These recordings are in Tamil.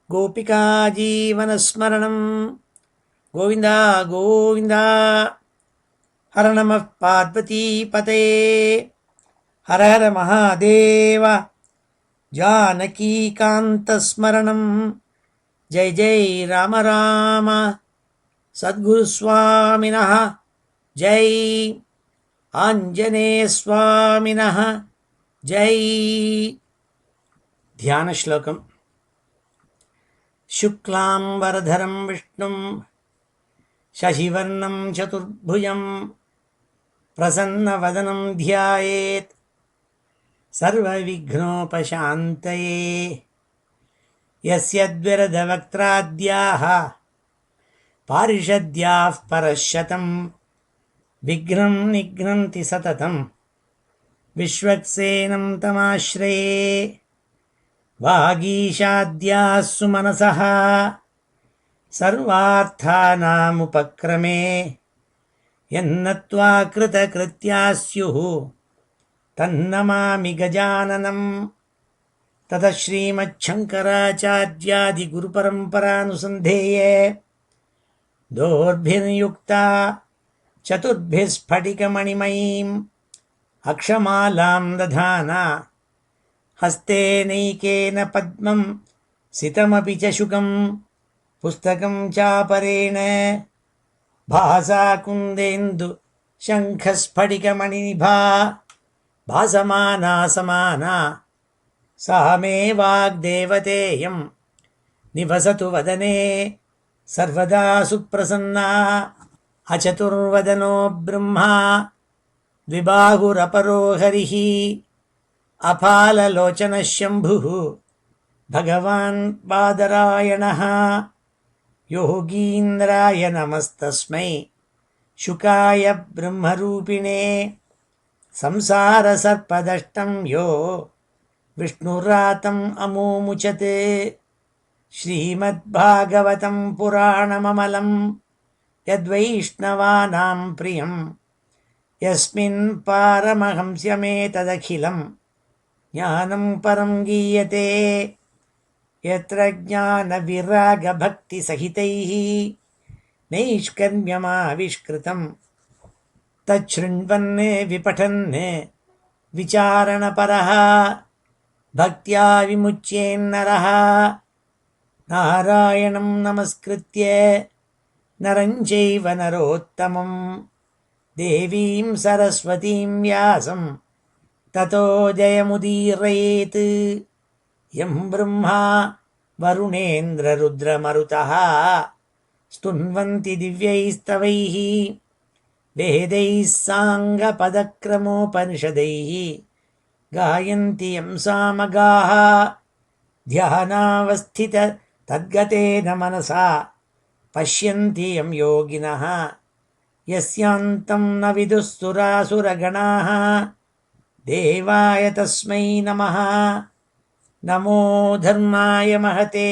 गोपिका जीवनस्मरणं गोविन्द गोविन्द। हर नमः पार्वतीपतये हर हर महादेव। जानकीकान्तस्मरणं जय जय राम राम। सद्गुरुस्वामिनः जय, आञ्जनेयस्वामिनः जय। ध्यानश्लोकम्। शुक्लाम्बरधरं विष्णुं शशिवर्णं चतुर्भुजं प्रसन्नवदनं ध्यायेत् सर्वविघ्नोपशान्तये। यस्य द्विरदवक्त्राद्याः पारिषद्याः परशतं विघ्नं निघ्नन्ति सततं विश्वक्सेनं तमाश्रये। वागीशाद्याः सुमनसः सर्वार्थानामुपक्रमे यन्नत्वा कृतकृत्याः स्युः तन्नमामि गजाननं। ततः श्रीमच्छङ्कराचार्यादिगुरुपरम्परानुसन्धेये दोर्भिर्युक्ता चतुर्भिः स्फटिकमणिमयीम् अक्षमालां दधाना हस्तेनैकेन पद्मं सितमपि च शुकं पुस्तकं चापरेण भासा कुन्देन्दु शङ्खस्फटिकमणिनिभा भासमाना समाना सा मे वाग्देवतेयं निवसतु वदने सर्वदा सुप्रसन्ना। अचतुर्वदनो ब्रह्मा द्विबाहुरपरो हरिः अपाललोचनः शम्भुः भगवान् बादरायणः। योगीन्द्राय नमस्तस्मै शुकाय ब्रह्मरूपिणे संसारसर्पदष्टं यो विष्णुरातम् अमूमुचत्। श्रीमद्भागवतं पुराणममलं यद्वैष्णवानां प्रियं यस्मिन् पारमहंस्यमेतदखिलं ज्ञानं परं गीयते। यत्र ज्ञानविरागभक्तिसहितैः नैष्कर्म्यमाविष्कृतं तच्छृण्वन् विपठन् विचारणपरः भक्त्या विमुच्येन्नरः। नारायणं नमस्कृत्य नरं चैव नरोत्तमं देवीं सरस्वतीं व्यासं ततो जयमुदीरयेत्। यं ब्रह्मा वरुणेन्द्ररुद्रमरुतः स्तुन्वन्ति दिव्यैस्तवैः वेदैः साङ्गपदक्रमोपनिषदैः गायन्ति यं सामगाः। ध्यानावस्थित तद्गतेन मनसा पश्यन्ति यं योगिनः यस्यान्तं न विदुः सुरासुरगणाः। देवाय तस्मै नमः। नमो धर्माय महते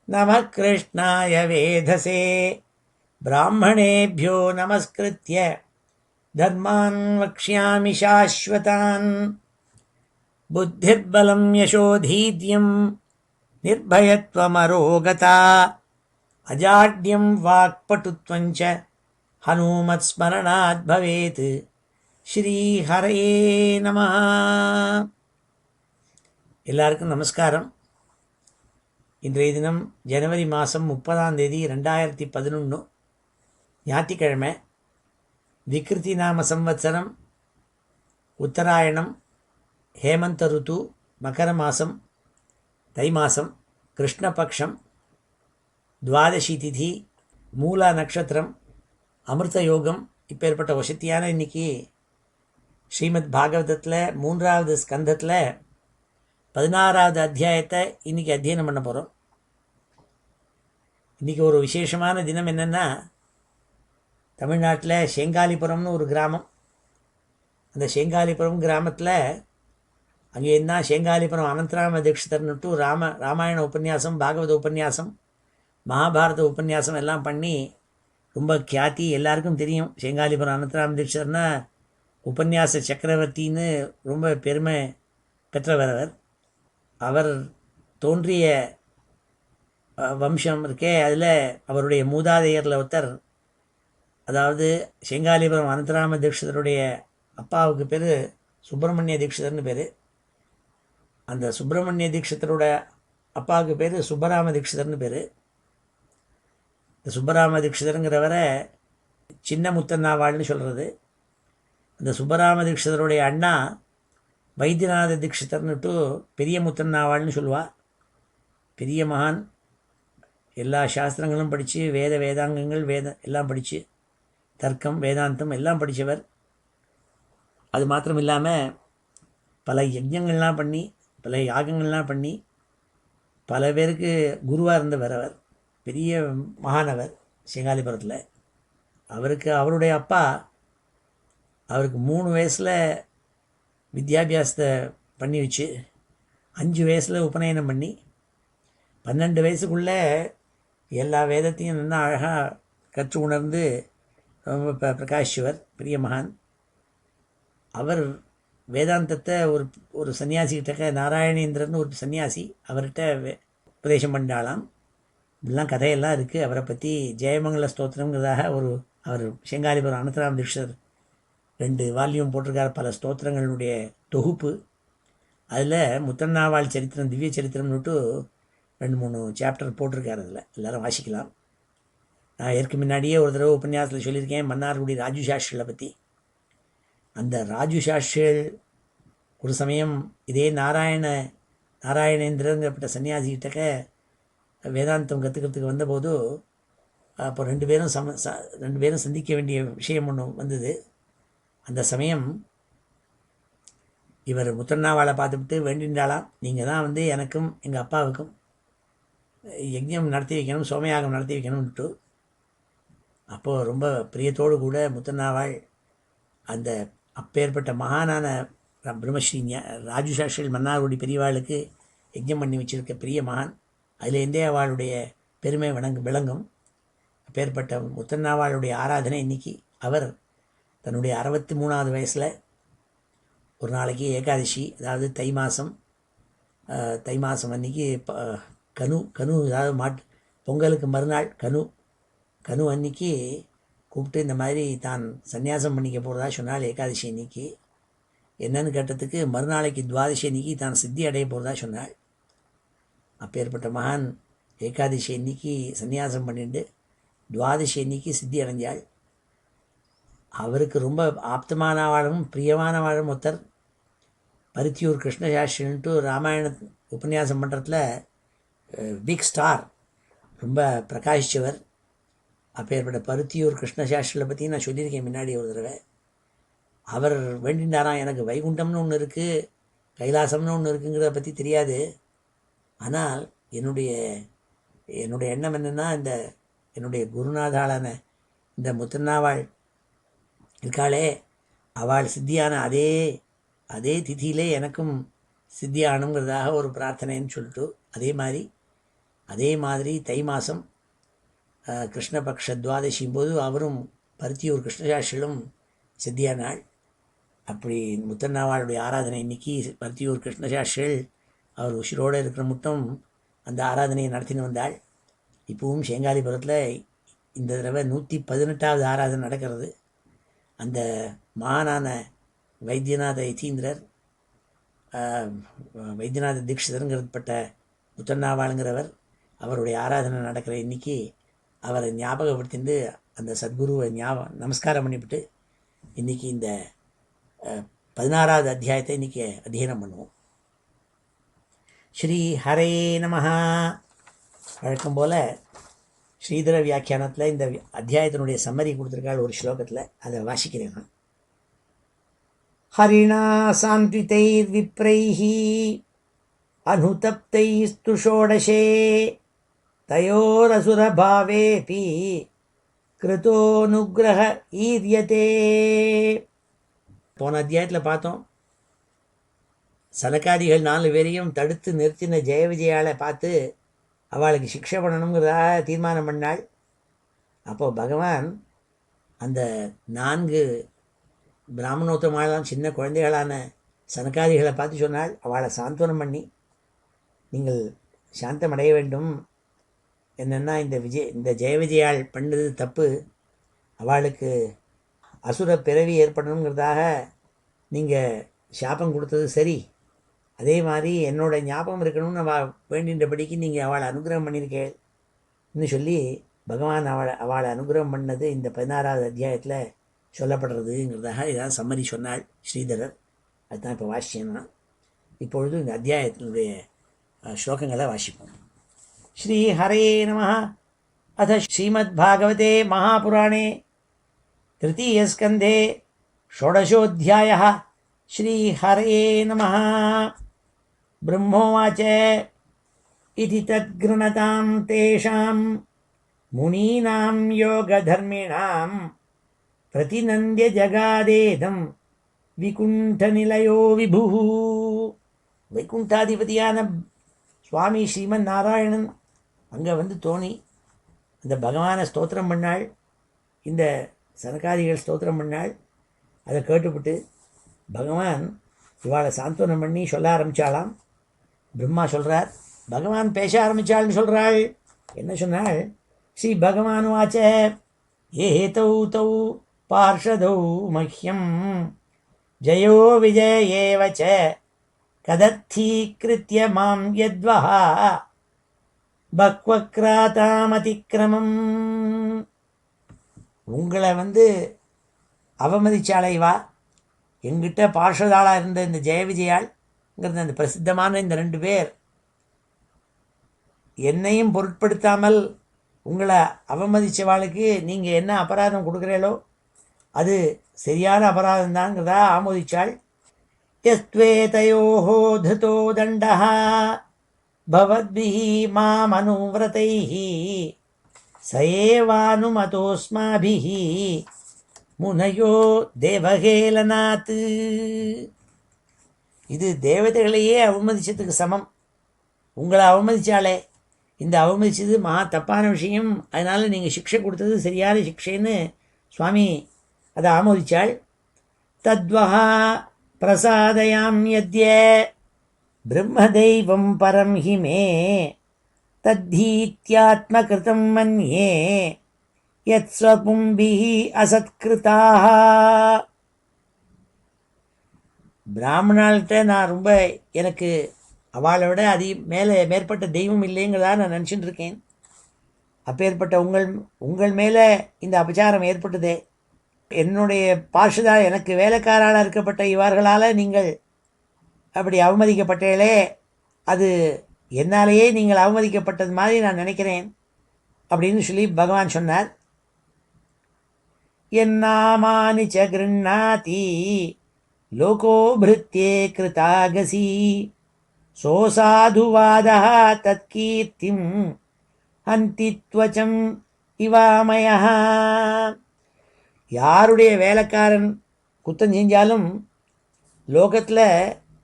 नमः कृष्णाय वेधसे। ब्राह्मणेभ्यो नमस्कृत्य धर्मान् वक्ष्यामि शाश्वतान्। बुद्धिर्बलं यशोधीर्यं निर्भयत्वमरोगता अजाड्यं वाक्पटुत्वं च हनुमत्स्मरणात् भवेत्। ஸ்ரீஹரயே நமः. எல்லாருக்கும் நமஸ்காரம். இன்றைய தினம் ஜனவரி மாதம் 30 2011 ஞாயிற்றுக்கிழமை. விக்ருதி நாம சம்வத்சரம், உத்தராயணம், ஹேமந்த ருத்து, மகர மாதம், தை மாதம், கிருஷ்ணபக்ஷம், துவாதசி திதி, மூலா நட்சத்திரம், அமிர்த யோகம். இப்பேற்பட்ட வசதியான இன்னைக்கு ஸ்ரீமத் பாகவதத்தில் 3வது ஸ்கந்தத்தில் 16வது அத்தியாயத்தை இன்றைக்கி அத்தியனம் பண்ண போகிறோம். இன்றைக்கி ஒரு விசேஷமான தினம் என்னென்னா, தமிழ்நாட்டில் செங்காலிபுரம்னு ஒரு கிராமம். அந்த செங்காலிபுரம் கிராமத்தில் அங்கே என்ன செங்காலிபுரம் அனந்தராம தீட்சிதர்னுட்டு ராமாயண உபன்யாசம், பாகவத உபன்யாசம், மகாபாரத உபன்யாசம் எல்லாம் பண்ணி ரொம்ப கியாத்தி. எல்லாருக்கும் தெரியும் செங்காலிபுரம் அனந்தராம தீட்சிதர்னா உபன்யாச சக்கரவர்த்தின்னு ரொம்ப பெருமை பெற்றவர். அவர் தோன்றிய வம்சம் இருக்கே, அதில் அவருடைய மூதாதையரில் ஒருத்தர், அதாவது செங்காலிபுரம் அனந்தராம தீட்சிதருடைய அப்பாவுக்கு பேர் சுப்பிரமணிய தீட்சிதர்னு பேர். அந்த சுப்பிரமணிய தீட்சிதரோட அப்பாவுக்கு பேர் சுப்பராம தீட்சிதர்னு பேர். இந்த சுப்பராம தீட்சிதருங்கிறவரை சின்ன முத்தன்னாவாள்னு சொல்கிறது. அந்த சுப்பராம தீட்சிதருடைய அண்ணா வைத்தியநாத தீட்சிதர்னுட்டு பெரிய முத்தன்னாவாள்னு சொல்லுவாள். பெரிய மகான், எல்லா சாஸ்திரங்களும் படித்து வேதாங்கங்கள் எல்லாம் படித்து தர்க்கம் வேதாந்தம் எல்லாம் படித்தவர். அது மாத்திரம் இல்லாமல் பல யஜ்ஞங்கள்லாம் பண்ணி பல யாகங்கள்லாம் பண்ணி பல பேருக்கு குருவாக இருந்தவர். அவர் பெரிய மகானவர் செங்காலிபுரத்தில். அவருடைய அப்பா அவருக்கு 3 வயசில் வித்யாபியாசத்தை பண்ணி வச்சு 5 வயசில் உபநயனம் பண்ணி 12 வயசுக்குள்ளே எல்லா வேதத்தையும் நல்லா அழகாக கற்று உணர்ந்து ரொம்ப பிரகாஷிவர் பெரிய மகான். அவர் வேதாந்தத்தை ஒரு சன்னியாசிக்கிட்ட, நாராயணேந்திரன் ஒரு சன்னியாசி, அவர்கிட்ட உபதேசம் பண்ணாலாம். இப்படிலாம் கதையெல்லாம் இருக்குது அவரை பற்றி. ஜெயமங்கல ஸ்தோத்திரங்கிறதாக அவர் செங்காலிபுரம் அனந்தராம தீட்சிதர் 2 வால்யூம் போட்டிருக்கார், பல ஸ்தோத்திரங்களுடைய தொகுப்பு. அதில் முத்தன்னாவாள் சரித்திரம், திவ்ய சரித்திரம்னுட்டு 2-3 சாப்டர் போட்டிருக்கார். அதில் எல்லோரும் வாசிக்கலாம். நான் ஏற்கு முன்னாடியே ஒரு தடவை உபன்யாசத்தில் சொல்லியிருக்கேன் மன்னார்குடி ராஜு சாஸ்திரிகளை பற்றி. அந்த ராஜு சாஸ்திரிகள் ஒரு சமயம் இதே நாராயணேந்திரங்கிறப்பட்ட சன்னியாசிக்கிட்டக்க வேதாந்தம் கற்றுக்கிறதுக்கு வந்தபோது, அப்போ 2 பேரும் சந்திக்க வேண்டிய விஷயம் ஒன்று வந்தது. அந்த சமயம் இவர் முத்தன்னாவாளை பார்த்துவிட்டு வேண்டின்றாலாம், நீங்கள் தான் எனக்கும் எங்கள் அப்பாவுக்கும் யஜ்ஞம் நடத்தி வைக்கணும், சோமயாகம் நடத்தி வைக்கணும்னுட்டு. அப்போது ரொம்ப பிரியத்தோடு கூட முத்தன்னாவாள் அந்த அப்பேற்பட்ட மகானான பிரம்மஸ்ரீ ராஜு சாஸ்திரிகள் மன்னார்குடி பெரியவாளுக்கு யஜ்ஞம் பண்ணி வச்சிருக்க பெரிய மகான். அதிலேருந்தே அவளுடைய பெருமை விளங்கும். அப்பேற்பட்ட முத்தன்னாவாளுடைய ஆராதனை இன்னைக்கு. அவர் தன்னுடைய 63வது வயசில் ஒரு நாளைக்கு ஏகாதசி, அதாவது தை மாதம் அன்னைக்கு கனு அதாவது பொங்கலுக்கு மறுநாள் கனு அன்னைக்கு கூப்பிட்டு இந்த மாதிரி தான் சந்நியாசம் பண்ணிக்க போகிறதா சொன்னால் ஏகாதசி அன்னைக்கு. என்னன்னு கேட்டதுக்கு மறுநாளைக்கு துவாதசி அன்னைக்கு தான் சித்தி அடைய போகிறதா சொன்னாள். அப்பேற்பட்ட மகான் ஏகாதசி அன்னைக்கு சந்நியாசம் பண்ணிட்டு துவாதசி அன்னைக்கு சித்தி அடைஞ்சாள். அவருக்கு ரொம்ப ஆப்தமானவாளும் பிரியமானவாளும் ஒருத்தர் பருத்தியூர் கிருஷ்ணசாஸ்திரின்ட்டு ராமாயண உபன்யாசம் பண்ணுறதுல பிக் ஸ்டார், ரொம்ப பிரகாஷித்தவர். அப்பேற்பட்ட பருத்தியூர் கிருஷ்ணசாஸ்திரிகளை பற்றி நான் சொல்லியிருக்கேன் முன்னாடி ஒரு தடவை. அவர் வேண்டினாராம், எனக்கு வைகுண்டம்னு ஒன்று இருக்குது, கைலாசம்னு ஒன்று இருக்குங்கிறத பற்றி தெரியாது. ஆனால் என்னுடைய எண்ணம் என்னென்னா, என்னுடைய குருநாதாளான இந்த முத்தன்னாவாள் இருக்காளே, அவள் சித்தியான அதே திதியிலே எனக்கும் சித்தியானுங்கிறதாக ஒரு பிரார்த்தனைன்னு சொல்லிட்டு, அதே மாதிரி தை மாதம் கிருஷ்ணபக்ஷ துவாதசியும் போது அவரும் பருத்தியூர் கிருஷ்ணசாஸ்திரிகளும் சித்தியானாள். அப்படி முத்தன்னாவாளுடைய ஆராதனை இன்னைக்கு பருத்தியூர் கிருஷ்ணசாஸ்திரிகள் அவர் உசிரோடு இருக்கிற மட்டும் அந்த ஆராதனையை நடத்தின்னு வந்தாள். இப்பவும் செங்காலிபுரத்தில் இந்த தடவை 118வது ஆராதனை நடக்கிறது. அந்த மகானான வைத்தியநாத யதீந்திரர், வைத்தியநாத தீட்சிதருங்கிறப்பட்ட முத்தன்னாவாளுங்கிறவர், அவருடைய ஆராதனை நடக்கிற இன்னைக்கு அவரை ஞாபகப்படுத்திட்டு அந்த சத்குருவை நமஸ்காரம் பண்ணிவிட்டு இன்றைக்கி இந்த 16வது அத்தியாயத்தை இன்றைக்கி அத்தியனம் பண்ணுவோம். ஸ்ரீ ஹரே நமஹ. வழக்கம் போல் ஸ்ரீதர வியாக்கியானத்தில் இந்த அத்தியாயத்தினுடைய சம்மரி கொடுத்துருக்காள் ஒரு ஸ்லோகத்தில், அதை வாசிக்கிறேன் நான். ஹரிணா சாந்த்விதைர் விப்ரைஹி அனுதப்தைஸ்து ஷோடசே தயோரசுரபாவேபி கிருதோனுக்ரஹ ஈரியதே. போன அத்தியாயத்தில் பார்த்தோம், சனகாதிகள் 4 பேரையும் தடுத்து நிறுத்தின ஜெய விஜயாவை பார்த்து அவளுக்கு சிக்ஷை பண்ணணுங்கிறதாக தீர்மானம் பண்ணாள். அப்போது பகவான் அந்த 4 பிராமணோத்தமாலாம் சின்ன குழந்தைகளான சனகாதிகளை பார்த்து சொன்னாள், அவளை சாந்தனம் பண்ணி நீங்கள் சாந்தமடைய வேண்டும், என்னென்னா இந்த ஜெய விஜயாள் பண்ணது தப்பு, அவளுக்கு அசுர பிறவி ஏற்படணுங்கிறதாக நீங்கள் சாபம் கொடுத்தது சரி, அதே மாதிரி என்னோட ஞாபகம் இருக்கணும்னு வேண்டின்றபடிக்கு நீங்கள் அவளை அனுகிரகம் பண்ணியிருக்கேன்னு சொல்லி பகவான் அவளை அனுகிரகம் பண்ணது இந்த 16வது அத்தியாயத்தில் சொல்லப்படுறதுங்கிறதாக இதான் சம்மரி சொன்னாள் ஸ்ரீதரர். அதுதான் இப்போ வாசிச்சேன்னா. இப்பொழுது இந்த அத்தியாயத்தினுடைய ஸ்லோகங்களை வாசிப்போம். ஸ்ரீ ஹரே நமः. அத ஸ்ரீமத்பாகவதே மகாபுராணே तृतीयस्कन्धे षोडशोऽध्यायः. श्रीहरये नमः. ब्रह्मोवाच इति तद्गृणतां तेषां मुनीनां योगधर्मिणां प्रतिनन्द्य जगादेदं विकुण्ठनिलयो विभुः. வைகுண்டாதிபதியான சுவாமி ஸ்ரீமன் நாராயணன் அங்கே வந்து தோணி அந்த பகவானை ஸ்தோத்திரம் பண்ணாள். இந்த சனகாதிகள் ஸ்தோத்திரம் பண்ணாள். அதை கேட்டுவிட்டு பகவான் இவாளை சாந்தோனம் பண்ணி சொல்ல ஆரம்பித்தாளாம். பிரம்மா சொல்கிறார், பகவான் பேச ஆரம்பித்தாள்னு சொல்கிறாள். என்ன சொன்னாள்? ஸ்ரீ பகவான் வாச்ச ஏதௌ தௌ பார்ஷதௌ மஹ்யம் ஜயோ விஜயேவச்ச கதத்தீக்ருத்ய மாம் யத்வஹா பக்வக்ராதாமதிக்ரமம். உங்களை வந்து அவமதிச்சாலைவா, எங்கிட்ட பார்ஷதாளாக இருந்த இந்த ஜெய விஜயாள்ங்கிறது அந்த பிரசித்தமான இந்த 2 பேர் என்னையும் பொருட்படுத்தாமல் உங்களை அவமதித்தவாளுக்கு நீங்கள் என்ன அபராதம் கொடுக்குறீங்களோ அது சரியான அபராதம் தான்ங்கிறதா ஆமோதிச்சாள். யஸ்த்வேதயோஹோ திருதோ தண்டஹ பவத்பிஹி மாமனுவ்ரதைஹி சயேவானுமதோஸ்மாபிஹி முனையோ தேவகேலநாத். இது தேவதைகளையே அவமதிச்சதுக்கு சமம். உங்களை அவமதிச்சாலே இந்த அவமதிச்சது மகா தப்பான விஷயம், அதனால் நீங்கள் சிக்ஷை கொடுத்தது சரியான சிக்ஷைன்னு சுவாமி அதை ஆமோதிச்சாள். தத்வஹா பிரசாதயாம் யத்ய பிரம்மதெய்வம் பரம் ஹி மே தத்தீத்யாத்மகிருதம் மன்யே யத் ஸ்வபும்பிஹி அசத்கிருதாக. பிராமணாள்கிட்ட நான் ரொம்ப எனக்கு அவளை விட மேற்பட்ட தெய்வம் இல்லைங்கிறதா நான் நினச்சிட்டு இருக்கேன். அப்பேற்பட்ட உங்கள் மேலே இந்த அபச்சாரம் ஏற்பட்டதே. என்னுடைய பார்ஷதா எனக்கு வேலைக்காரால் இருக்கப்பட்ட இவர்களால் நீங்கள் அப்படி அவமதிக்கப்பட்டீர்களே, அது என்னாலேயே நீங்கள் அவமதிக்கப்பட்டது மாதிரி நான் நினைக்கிறேன் அப்படின்னு சொல்லி பகவான் சொன்னார். என்னாமானி ச கிருண்ணாதி லோகோ பிருத்யே கிருதாகசி சோசாதுவாதா தத்கீர்த்திம் ஹந்தித்வச்சம் இவாமயா. யாருடைய வேலைக்காரன் குத்தம் செஞ்சாலும் லோகத்தில்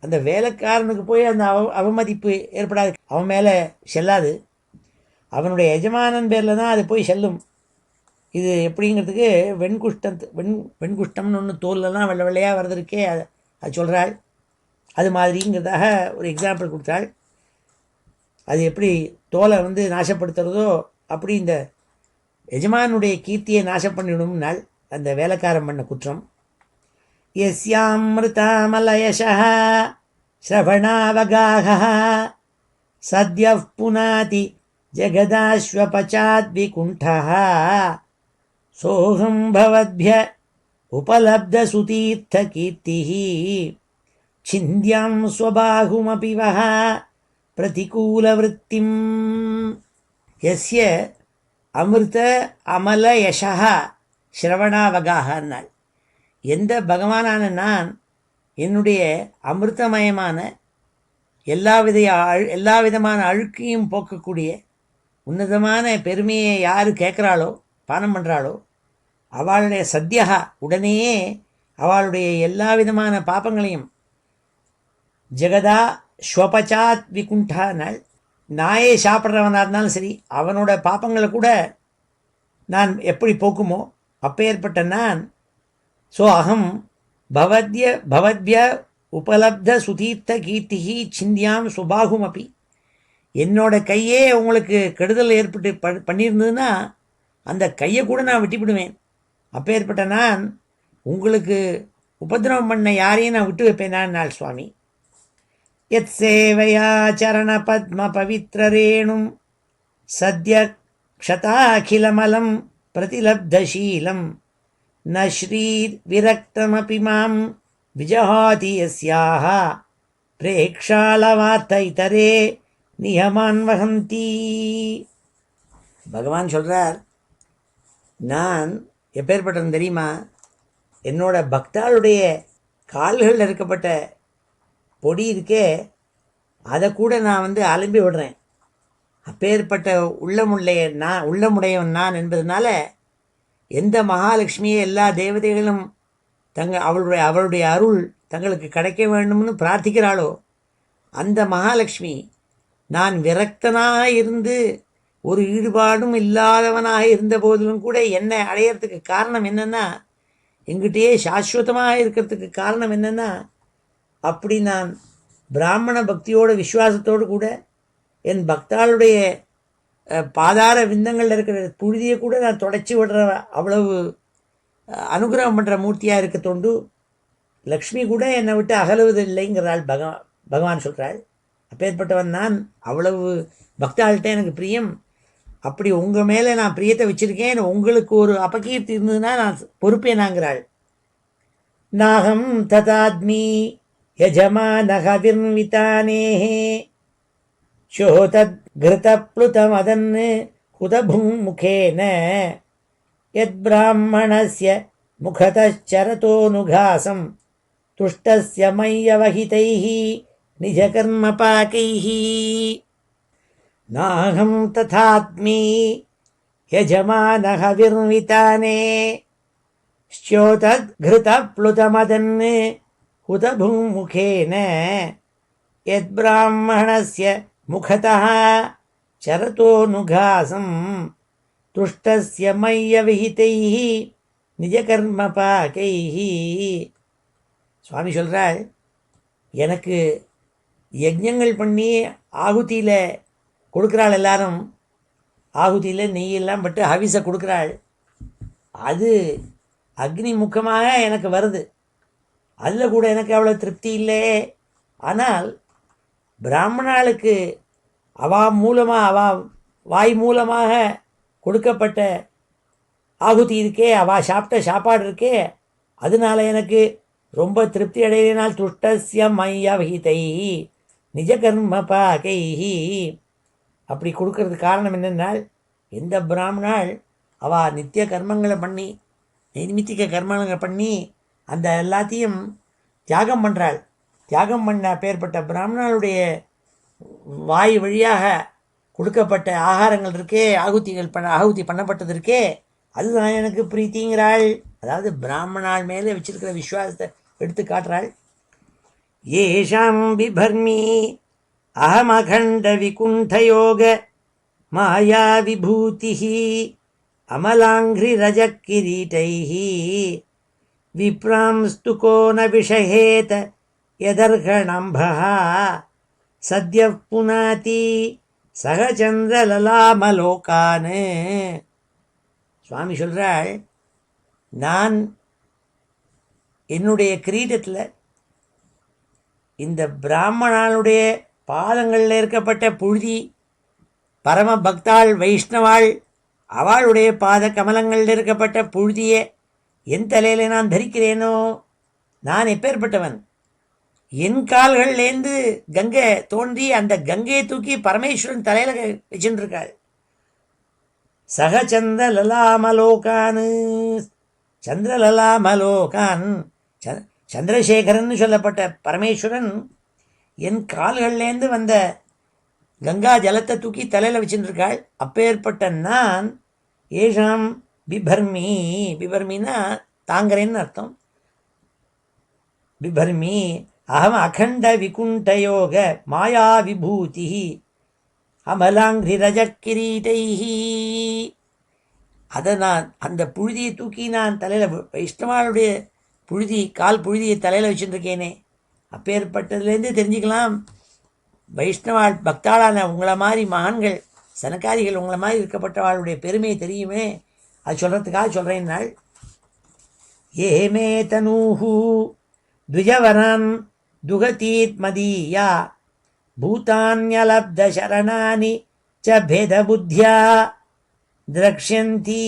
அந்த வேலைக்காரனுக்கு போய் அந்த அவமதிப்பு ஏற்படாது, அவன் மேலே செல்லாது. அவனுடைய எஜமானன் பேரில் தான் அது போய் செல்லும். இது எப்படிங்கிறதுக்கு வெண்குஷ்டம்னு ஒன்று தோல்லலாம் வெள்ளை வெள்ளையாக வர்றதுக்கே அது சொல்கிறாள். அது மாதிரிங்கிறதாக ஒரு எக்ஸாம்பிள் கொடுத்தாள். அது எப்படி தோலை வந்து நாசப்படுத்துறதோ அப்படி இந்த எஜமானுடைய கீர்த்தியை நாசம் பண்ணிவிடும்னாள் அந்த வேலைக்காரன் பண்ண குற்றம். யஸ்யாமிருதாமலயசः ஸ்ரவணாவகாஹः சத்யः புனாதி ஜகதாஸ்வபச்சாத்விகுண்டः சோகம் பவத்ப்ய உபலப்தசுதீர்த்தகீர்த்திः சிந்தியாம் ஸ்வபாகுமபி வஹ பிரதிகூலவருத்திம். யஸ்ய அமிர்த அமல யசः ஸ்ரவணாவகாஹன்னாள். எந்த பகவானான நான் என்னுடைய அமிர்தமயமான எல்லா விதமான அழுக்கையும் போக்கக்கூடிய உன்னதமான பெருமையை யார் கேட்குறாளோ பானம் பண்ணுறாளோ அவளுடைய சத்யா உடனேயே அவளுடைய எல்லா விதமான பாப்பங்களையும் ஜெகதா ஸ்வபச்சாத் விகுண்டானால் நாயே சாப்பிட்றவனாக இருந்தாலும் சரி அவனோட பாப்பங்களை கூட நான் எப்படி போக்குமோ அப்பேற்பட்ட நான் சோ அகம் பவத்ய உபலப்த சுதீர்த்த கீர்த்திகி சிந்தியாம் சுபாகுமப்பி. என்னோட கையே உங்களுக்கு கெடுதல் ஏற்பட்டு பண்ணியிருந்ததுன்னா அந்த கையை கூட நான் வெட்டிவிடுவேன். அப்பேற்பட்ட நான் உங்களுக்கு உபதிரவம் பண்ண யாரையும் நான் விட்டு வைப்பேனான் சுவாமி. யத் சேவையா சரண பத்ம பவித்ரரேணும் சத்ய க்ஷதாகிலமலம் பிரதிலப்தசீலம் ந ஸ்ரீர் விரக்தமபி மாம் விஜஹாதி யஸ்யாஹ பிரேக்ஷாலவார்த்த இதரே நியமான் வகந்தி. பகவான் சொல்கிறார், நான் எப்பேற்பட்டவன் தெரியுமா? என்னோட பக்தாளுடைய கால்களில் இருக்கப்பட்ட பொடி இருக்கே அதை கூட நான் அலம்பி விடுறேன். அப்பேற்பட்ட உள்ளமுடையவன் நான் என்பதனால எந்த மகாலட்சுமியை எல்லா தேவதைகளும் அவளுடைய அருள் தங்களுக்கு கிடைக்க வேண்டும்னு பிரார்த்திக்கிறாளோ அந்த மகாலட்சுமி நான் விரக்தனாக இருந்து ஒரு ஈடுபாடும் இல்லாதவனாக இருந்த போதிலும் கூட என்னை அடையிறதுக்கு காரணம் என்னென்னா, எங்கிட்டயே சாஸ்வதமாக இருக்கிறதுக்கு காரணம் என்னென்னா, அப்படி நான் பிராமண பக்தியோட விசுவாசத்தோடு கூட என் பக்தாளுடைய பாதார விந்தங்களில் இருக்கிற புழுதியை கூட நான் தொடச்சி விடுற அவ்வளவு அனுகிரகம் பண்ணுற மூர்த்தியாக இருக்க தொண்டு லக்ஷ்மி கூட என்னை விட்டு அகலுவது இல்லைங்கிறாள் பகவான் சொல்கிறாள். அப்பேற்பட்டவன் நான், அவ்வளவு பக்தாள்கிட்ட எனக்கு பிரியம். அப்படி உங்கள் மேலே நான் பிரியத்தை வச்சுருக்கேன், உங்களுக்கு ஒரு அபகீர்த்தி இருந்ததுன்னா நான் பொறுப்பேனாங்கிறாள். நாகம் ததாத்மி யஜமானஹவிர்விதானேஹ சோதத் கிருதப்ளுதமதன் ஹுதபுங் முகேன யத் பிராமணஸ்ய முகதச்சரதோனுகாசம் துஷ்டஸ்ய மய்யவஹிதைஹ நிஜகர்மபாகைஹ. நாகம் ததாத்மி யஜமானஹவிர்விதானே ஸ்யோதத் கிருதப்ளுதமதன் ஹுதபுங் முகேன யத் பிராமணஸ்ய முகதः சரதோனுகாசம் துஷ்டஸ்ய மய்யவிஹிதைஹ நிஜகர்மபாகைஹ. சுவாமி சொல்கிறாள், எனக்கு யஜ்ஞங்கள் பண்ணி ஆகுதியில் கொடுக்குறாள். எல்லாரும் ஆகுதியில் நெய்யெல்லாம் பட்டு ஹவிசை கொடுக்குறாள். அது அக்னி முகமாக எனக்கு வருது. அதில் கூட எனக்கு அவ்வளோ திருப்தி இல்லை. ஆனால் பிராமணாளுக்கு வாய் மூலமாக கொடுக்கப்பட்ட ஆகுதி இருக்கே, சாப்பிட்ட சாப்பாடு இருக்கே, அதனால எனக்கு ரொம்ப திருப்தி அடையினால் துஷ்டஸ்ய மையவஹிதை நிஜ கர்ம பாகைஹி. அப்படி கொடுக்கறதுக்கு காரணம் என்னென்னால், எந்த பிராமணாள் நித்திய கர்மங்களை பண்ணி நைமித்திக கர்மங்களை பண்ணி அந்த எல்லாத்தையும் தியாகம் பண்ணுறாள். தியாகம் பண்ண பேர்பட்ட பிராமணனுடைய வாய் வழியாக கொடுக்கப்பட்ட ஆகாரங்கள் இருக்கே, ஆகுதி பண்ணப்பட்டது இருக்கே, அதுதான் எனக்கு பிரீத்திங்கிறாள். அதாவது பிராமணாள் மேலே வச்சிருக்கிற விஸ்வாசத்தை எடுத்து காட்டுறாள். ஏஷாம் பிபர்மி அகமகண்ட விகுண்டயோக மாயா விபூதிஹி அமலாங்கிரி ரஜக்கிரீட்டைஹி விப்ராம்ஸ்து கோன விஷஹேத யதர்கணம்பஹ சத்ய புனாதி சகச்சந்திரலலாமலோகான். சுவாமி சொல்கிறாள், நான் என்னுடைய கிரீடத்தில் இந்த பிராமணனுடைய பாதங்களில் இருக்கப்பட்ட புழுதி, பரம பக்தாள் வைஷ்ணவாள் அவளுடைய பாத கமலங்களில் இருக்கப்பட்ட புழுதியை என் தலையில் நான் தரிக்கிறேனோ, நான் எப்பேற்பட்டவன். என் கால்கள்லேருந்து கங்கை தோன்றி அந்த கங்கையை தூக்கி பரமேஸ்வரன் தலையில் வச்சுருக்காள். சகச்சந்திரலலாமலோகான், சந்திரலலாமலோகான், சந்திரசேகரன் சொல்லப்பட்ட பரமேஸ்வரன் என் கால்கள்லேருந்து வந்த கங்கா ஜலத்தை தூக்கி தலையில் வச்சுருக்காள். அப்பேற்பட்ட நான் ஏஷாம் பிபர்மி, பிபர்மின்னா தாங்கிறேன்னு அர்த்தம். பிபர்மி அகம் அகண்ட விகுண்டயோக மாயா விபூதி அமலாங்கிரி ரஜக்கிரீட்டைஹி. அதை நான் அந்த புழுதியை தூக்கி நான் தலையில், வைஷ்ணவாளுடைய புழுதி, கால் புழுதியை தலையில் வச்சுருக்கேனே, அப்பேற்பட்டதுலேருந்து தெரிஞ்சுக்கலாம் வைஷ்ணவாள் பக்தாளான உங்களை மாதிரி மகான்கள் சனகாதிகள் உங்களை மாதிரி இருக்கப்பட்டவாளுடைய பெருமை தெரியுமே, அது சொல்கிறதுக்காக சொல்கிறேன் நாள். ஏமே தனூஹு த்விஜவரான் துகதீத் மதீயா பூதான்யலப்த சரணானி ச பேத புத்தியா திரக்ஷ்யந்தி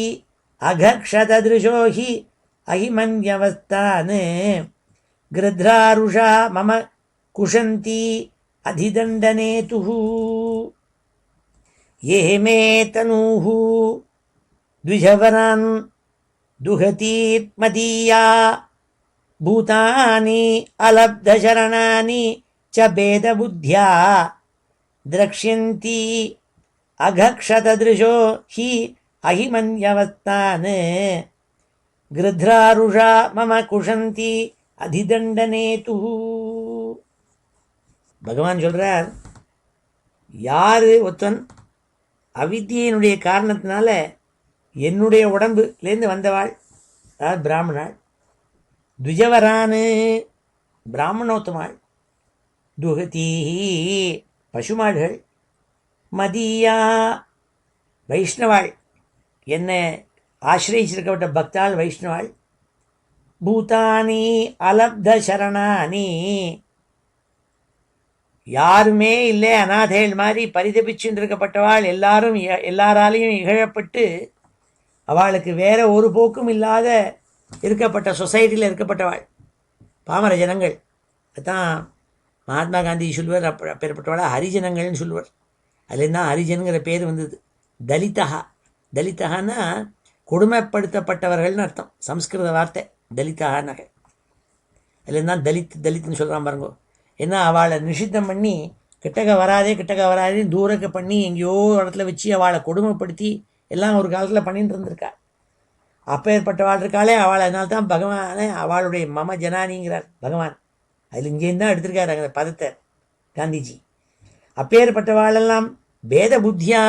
அகக்ஷதத்ருஷோ ஹி அஹிமன்யவஸ்தான் கிருத்ராருஷா மம குஷந்தி அதிதண்டனேதுஹு. ஏமே தனூஹு த்விஜவரான் துஹதீத் மதீயா பூதானி அலப்த சரணானி ச பேத புத்தியா திரக்ஷ்யந்தி அகக்ஷதத்ருஷோ ஹி அஹிமன்யவஸ்தான் கிருத்ராருஷா மம குஷந்தி அதிதண்டனேதுஹு. பகவான் சொல்கிறார், யார் ஒருத்தன் அவித்தியினுடைய காரணத்தினால என்னுடைய உடம்புலேருந்து வந்தவாள், அதாவது பிராமணாள், த்விஜவரானு பிராமணோத்தமாள், துகதீ பசுமாள்கள், மதியா வைஷ்ணவாள் என்னை ஆசிரியிச்சிருக்கப்பட்ட பக்தாள் வைஷ்ணவாள், பூதானி அலப்த சரணானி யாருமே இல்லை அநாதைகள் மாதிரி பரிதபிச்சுட்டு இருக்கப்பட்டவாள், எல்லாராலையும் இகழப்பட்டு அவளுக்கு வேற ஒரு போக்கும் இல்லாத இருக்கப்பட்ட சொசைட்டியில் இருக்கப்பட்டவாள் பாமர ஜனங்கள். அதுதான் மகாத்மா காந்தி சொல்லுவார், அப்பேற்பட்டவாளை ஹரிஜனங்கள்னு சொல்லுவார். அதுலேருந்து தான் ஹரிஜனுங்கிற பேர் வந்தது. தலித்தகான்னா கொடுமைப்படுத்தப்பட்டவர்கள்னு அர்த்தம், சம்ஸ்கிருத வார்த்தை தலித்தகான்னாக. அதுலேருந்து தான் தலித்னு சொல்கிறான் பாருங்க. ஏன்னா அவளை நிஷித்தம் பண்ணி கிட்டக்க வராதேன்னு தூரக்க பண்ணி எங்கேயோ இடத்துல வச்சு அவளை கொடுமைப்படுத்தி எல்லாம் ஒரு காலத்தில் பண்ணிட்டு இருந்திருக்கா. அப்பேற்பட்டவாள் இருக்காளே அவளை, அதனால தான் பகவானே அவளுடைய மம ஜனானிங்கிறார் பகவான். அதில் இங்கேருந்து தான் எடுத்திருக்காரு அந்த பதத்தை காந்திஜி. அப்பேற்பட்டவாளெல்லாம் பேத புத்தியா,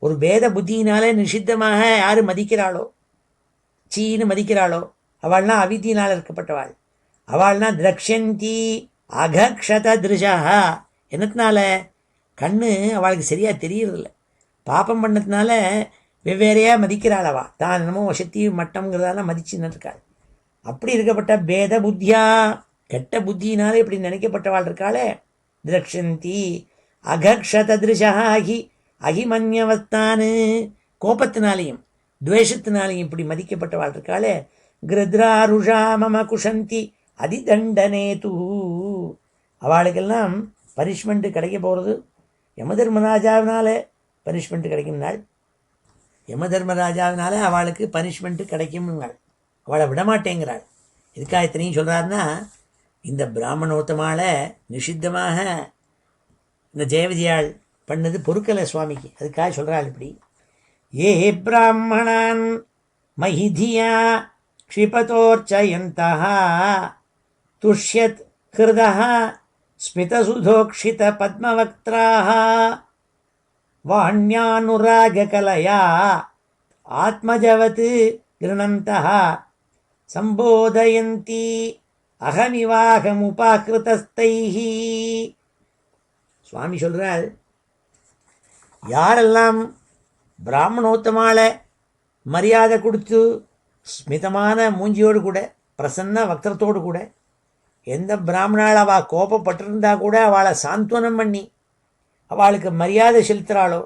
ஒரு பேத புத்தியினாலே நிஷித்தமாக யார் மதிக்கிறாளோ, சீன்னு மதிக்கிறாளோ அவள்னா அவித்தியினால் இருக்கப்பட்டவாள். அவள்னா திரக்ஷந்தி அகக்ஷத திருஷா, என்னத்தினால கண்ணு அவளுக்கு சரியாக தெரியறதில்ல, பாப்பம் பண்ணதுனால வெவ்வேறையாக மதிக்கிறாள். அவள் தான் என்னமோ சக்தி மட்டம்ங்கிறதால மதிச்சுன்னு இருக்காள். அப்படி இருக்கப்பட்ட பேத புத்தியா, கெட்ட புத்தியினாலே இப்படி நினைக்கப்பட்டவாள் இருக்காளே, திரக்ஷந்தி அகக்ஷத திருஷா அகிமன்யவஸ்தானு, கோபத்தினாலையும் துவேஷத்தினாலையும் இப்படி மதிக்கப்பட்டவாள் இருக்காளே, கிருத்ராருஷா மம குஷந்தி அதிதண்டனேது, அவளுக்கெல்லாம் பனிஷ்மெண்ட்டு கிடைக்க போகிறது யமதர்மராஜாவினால பனிஷ்மெண்ட்டு கிடைக்கும் நாள். யமதர்மராஜாவினால அவளுக்கு பனிஷ்மெண்ட்டு கிடைக்கும்னாள். அவளை விடமாட்டேங்கிறாள். இதுக்காக இத்தனையும் சொல்கிறாருன்னா, இந்த பிராமணோத்தமால நிஷித்தமாக இந்த ஜெயவிஜயாள் பண்ணது பொறுக்கலை சுவாமிக்கு, அதுக்காக சொல்கிறாள் இப்படி. ஏ பிராமணான் மஹிதியா க்ஷிபதோர்ச்சயந்தஹ துஷ்யத் ஹிருதஹ ஸ்மிதசுதோக்ஷித பத்மவக்த்ராஹ வாண்யானுராககலயா ஆத்மஜவத் கிருணந்தஹ சம்போதயந்தி அகமிவாகமுபாகிருதஸ்தைஹி. சுவாமி சொல்கிறார், யாரெல்லாம் பிராமணோத்தமால மரியாதை கொடுத்து ஸ்மிதமான மூஞ்சியோடு கூட பிரசன்ன வக்திரத்தோடு கூட எந்த பிராமணால் அவள் கோபப்பட்டிருந்தா கூட அவளை சாந்த்வனம் பண்ணி அவளுக்கு மரியாதை செலுத்துகிறாளோ,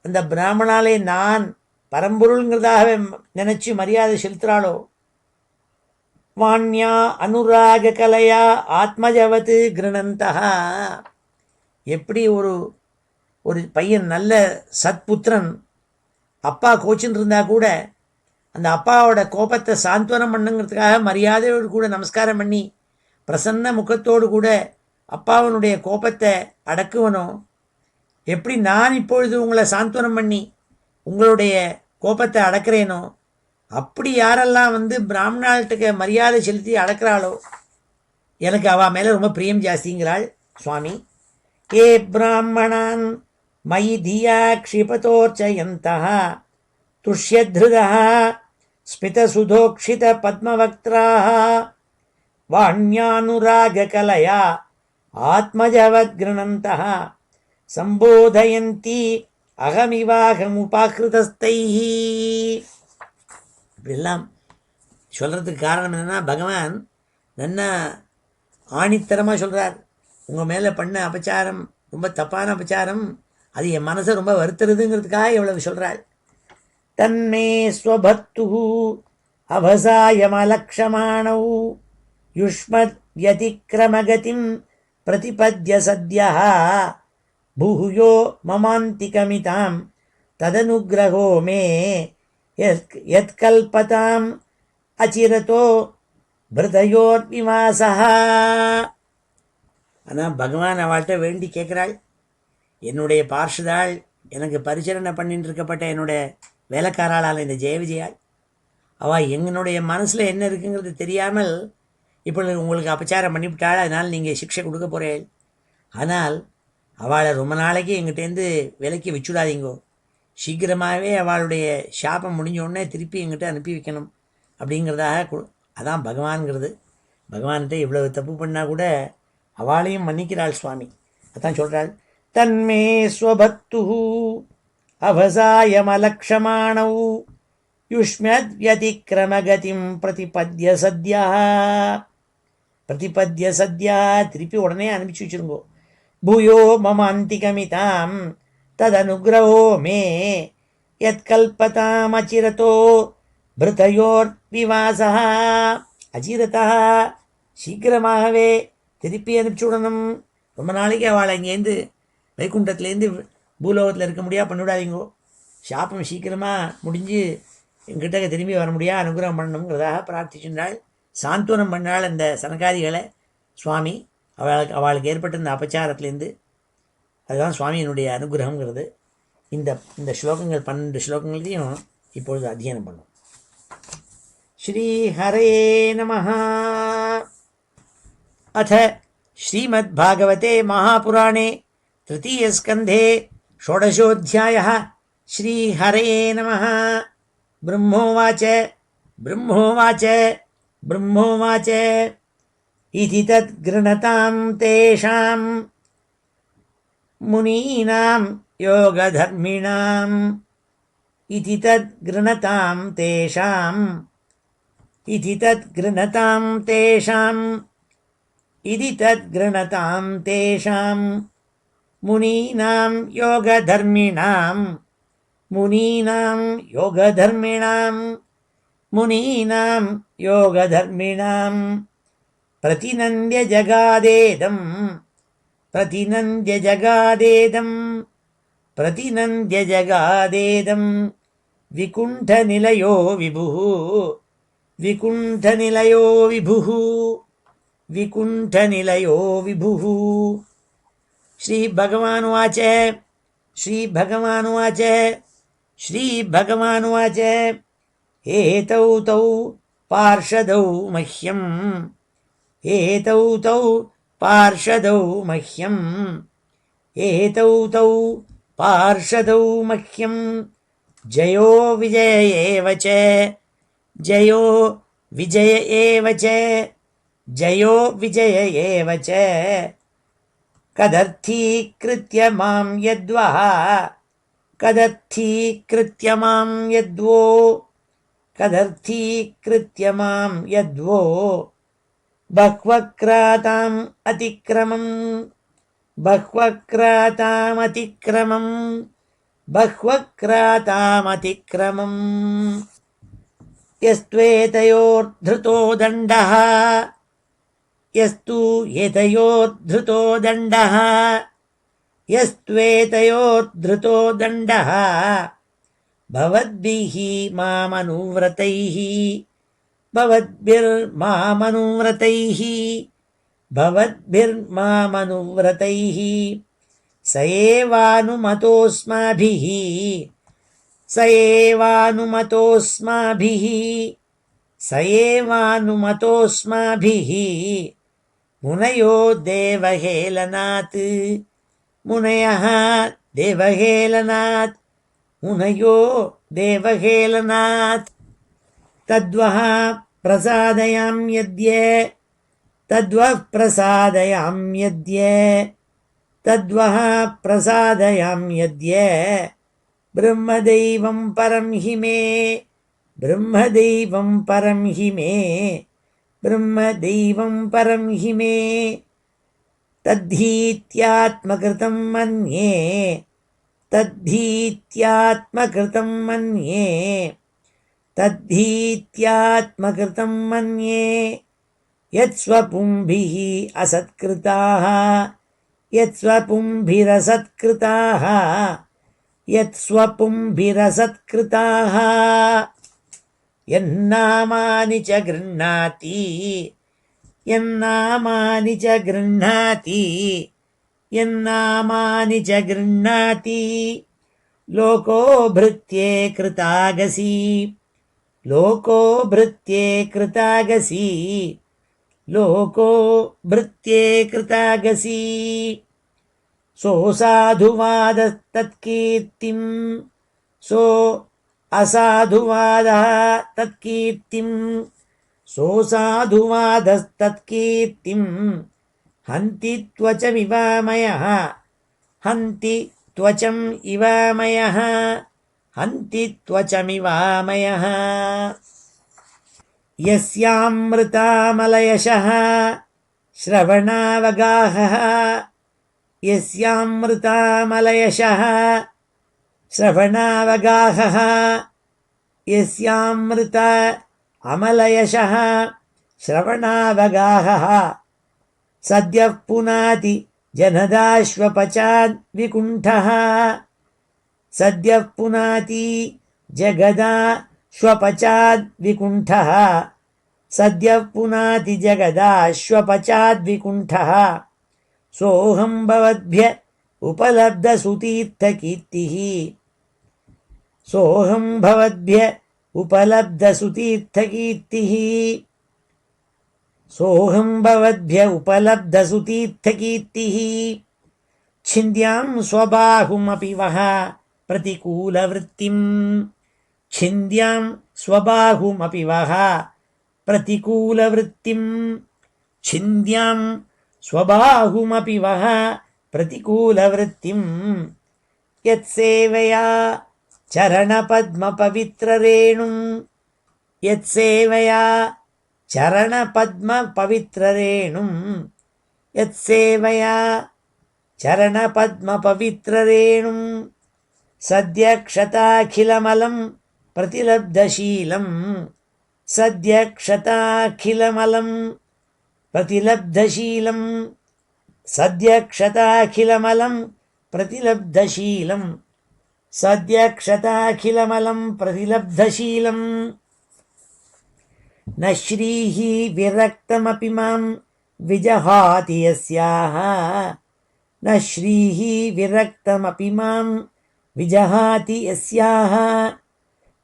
அந்த பிராமணாலே நான் பரம்பொருள்ங்கிறதாகவே நினச்சி மரியாதை செலுத்துகிறாளோ, வாண்யா அனுராக கலையா ஆத்மஜவத் கிருணந்தா, எப்படி ஒரு பையன் நல்ல சத்புத்திரன் அப்பா கோச்சின்னு இருந்தா கூட அந்த அப்பாவோட கோபத்தை சாந்த்வனம் பண்ணுங்கிறதுக்காக மரியாதையோடு கூட நமஸ்காரம் பண்ணி பிரசன்ன முகத்தோடு கூட அப்பாவனுடைய கோபத்தை அடக்குவனோ, எப்படி நான் இப்பொழுது உங்களை சாந்த்வனம் பண்ணி உங்களுடைய கோபத்தை அடக்கிறேனோ, அப்படி யாரெல்லாம் பிராமணாள்கிட்ட மரியாதை செலுத்தி அடக்கிறாளோ எனக்கு அவள் மேலே ரொம்ப பிரியம் ஜாஸ்திங்கிறாள் சுவாமி. ஏ பிராமணான் மயி தியா க்ஷிபதோர்ச்சயந்தஹ துஷ்யத்ருதஹ ஸ்மிதசுதோக்ஷித பத்மவக்த்ராஹ வாண்யானுராககலயா ஆத்மஜவத் கிருணந்தः சம்போதயந்தி அகமிவாகமுபாகிருதஸ்தைஹி. இப்படிலாம் சொல்கிறதுக்கு காரணம் என்னென்னா, பகவான் நல்லா ஆணித்தரமாக சொல்கிறார். உங்கள் மேலே பண்ண அபச்சாரம் ரொம்ப தப்பான அபச்சாரம், அது என் மனசை ரொம்ப வருத்துறதுங்கிறதுக்காக எவ்வளவு சொல்கிறாள். தன்மே ஸ்வபத்து அபசாயமலக்ஷமாணௌ யுஷ்மத் யதிக்ரமகதிம் பிரதிபத்ய சத்யஹ பூயோ மமாந்திகமிதாம் ததனுக்ரஹோ மே யத்கல்பதாம் அச்சிரதோ பிருதயோர் விமாசஹ. ஆனால் பகவான் அவள்கிட்ட வேண்டி கேட்குறாள், என்னுடைய பார்ஷதாள், எனக்கு பரிசரணை பண்ணிட்டு இருக்கப்பட்ட என்னுடைய வேலைக்காராளால் இந்த ஜெய விஜயாள், அவள் என்னுடைய மனசில் என்ன இருக்குங்கிறது தெரியாமல் இப்பொழுது உங்களுக்கு அபச்சாரம் பண்ணிவிட்டாள், அதனால் நீங்கள் சிக்ஷை கொடுக்க போகிறேள். ஆனால் அவளை ரொம்ப நாளைக்கு எங்கிட்டேருந்து விலைக்கு வச்சுடாதீங்கோ, சீக்கிரமாகவே அவளுடைய சாபம் முடிஞ்சோடனே திருப்பி எங்கிட்ட அனுப்பி வைக்கணும் அப்படிங்கிறதாக. அதான் பகவான்கிறது. பகவான்கிட்ட இவ்வளவு தப்பு பண்ணால் கூட அவளையும் மன்னிக்கிறாள் சுவாமி. அதான் சொல்கிறாள், தன்மே ஸ்வபத்து அவசாயமலக்ஷமாணௌ யுஷ்மத் யதிக்ரமகதிம் பிரதிபத்ய சத்யா. பிரதிபத்ய சத்யா, திருப்பி உடனே அனுப்பிச்சு வச்சுருங்கோ. பூயோ மம அந்திகமிதாம் ததனுக்ரஹோ மே யத்கல்பதாம் அச்சிரதோ பிருதயோர் விவாசா. அச்சிரதா, சீக்கிரமாகவே திருப்பி அனுப்பிச்சு விடணும். ரொம்ப நாளைக்கு அவளை இங்கேருந்து வைகுண்டத்துலேருந்து பூலோகத்தில் இருக்க முடியாது பண்ணிவிடாதீங்கோ. சாப்பம் சீக்கிரமாக முடிஞ்சு எங்கிட்ட திரும்பி வர முடியாது அனுகிரகம் பண்ணணுங்கிறதாக பிரார்த்திச்சுட்டாள். சாந்துவனம் பண்ணாள் அந்த சனகாதிகளை சுவாமி. அவளுக்கு ஏற்பட்ட இந்த அபச்சாரத்துலேருந்து. அதுதான் சுவாமியினுடைய அனுகிரகங்கிறது. இந்த ஸ்லோகங்கள் 12 ஸ்லோகங்களையும் இப்பொழுது அத்தியனம் பண்ணும். ஸ்ரீ ஹரே நமஹ. अथ श्रीमद्भागवते महापुराणे तृतीयस्कन्धे षोडशोऽध्यायः. श्रीहरये नमः. ब्रह्मोवाच ब्रह्मोवाच इति तद्गृणतां तेषां मुनीनां योगधर्मिणाम् इति तद्गृणतां तेषाम् इति तद्गृणतां तेषां मुनीनां योगधर्मिणां प्रतिनन्द्य जगादेदं विकुण्ठनिलयो विभुः. श्रीभगवानुवाच एतौ तौ पार्षदौ मह्यम् जयो विजय एव च कदर्थीकृत्य मां यद्वो बह्वक्राताम् अतिक्रमम् यस्तु एतयोर्धृतो दण्डः भवद्भिर्मामनुव्रतैः स एवानुमतोऽस्माभिः मुनयो देवहेलनात् तद्वः प्रसादयाम्यद्य तद्वः प्रसादयाम्यद्य तद्वः प्रसादयाम्यद्य ब्रह्मदैवं परं हि मे ब्रह्मदैवं परं हि मे ब्रह्मदैवं परं हि मे तद्धीत्यात्मकृतं मन्ये तद्धीत्यात्मकृतं मन्ये तद्धीत्यात्मकृतं मन्ये यत्स्वपुंभिः असत्कृताः यत्स्वपुंभिरसत्कृताः यत्स्वपुंभिरसत्कृताः यन्नामानि च गृह्णाति यन्नामानि च गृह्णाति यन्नामानि च गृह्णाति लोको भृत्ये कृतागसि लोको भृत्ये कृतागसि लोको भृत्ये कृतागसि सोऽसाधुवादस्तत्कीर्तिं सो असाधुवादः तत्कीर्तिं सोऽसाधुवादस्तत्कीर्तिं हन्ति त्वचमिवामयः हन्ति त्वचम् इवामयः हन्ति त्वचमिवामयः यस्यामृतामलयशः श्रवणावगाहः यस्यामृतामलयशः श्रवणावगाहः यस्यामृत अमलयशः श्रवणावगाहः सद्यः पुनाति जनदाश्वपचाद्विकुण्ठः सद्यः पुनाति जगदाश्वपचाद्विकुण्ठः सद्यः पुनाति जगदाश्वपचाद्विकुण्ठः सोऽहं भवद्भ्य उपलब्धसुतीर्थकीर्तिः सोऽहं भवद्भ्य उपलब्धसुतीर्थकीर्तिः सोऽहं भवद्भ्य उपलब्धसुतीर्थकीर्तिः छिन्द्यां स्वबाहुमपि वः प्रतिकूलवृत्तिं छिन्द्यां स्वबाहुमपि वः प्रतिकूलवृत्तिं छिन्द्यां स्वबाहुमपि वः प्रतिकूलवृत्तिं यत्सेवया चरणपद्मपवित्ररेणुं यत्सेवया चरणपद्मपवित्ररेणुं यत्सेवया चरणपद्मपवित्ररेणुं सद्यक्षताखिलमलं प्रतिलब्धशीलं सद्यक्षताखिलमलं प्रतिलब्धशीलं सद्यक्षताखिलमलं प्रतिलब्धशीलं सद्यक्षताखिलमलं प्रतिलब्धशीलं न श्रीः विरक्तमपि मां विजहाति यस्याः न श्रीः विरक्तमपि मां विजहाति यस्याः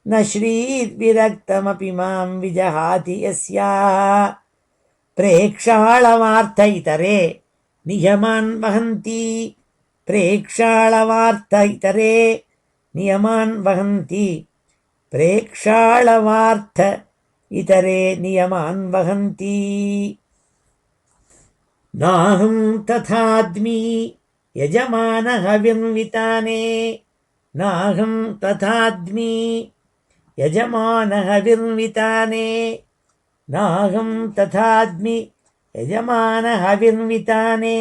न श्रीर्विरक्तमपि मां विजहाति यस्याः प्रेक्षाळवार्थ इतरे नियमान् वहन्ति प्रेक्षाळवार्थ इतरे नियमान् वहन्ति प्रेक्षाळवार्थ इतरे नियमान् वहन्ति नाहं तथाद्मि यजमानः विन्विताने नाहं तथाद्मि यजमानः विन्विताने नाहं तथाद्मि यजमानः विन्विताने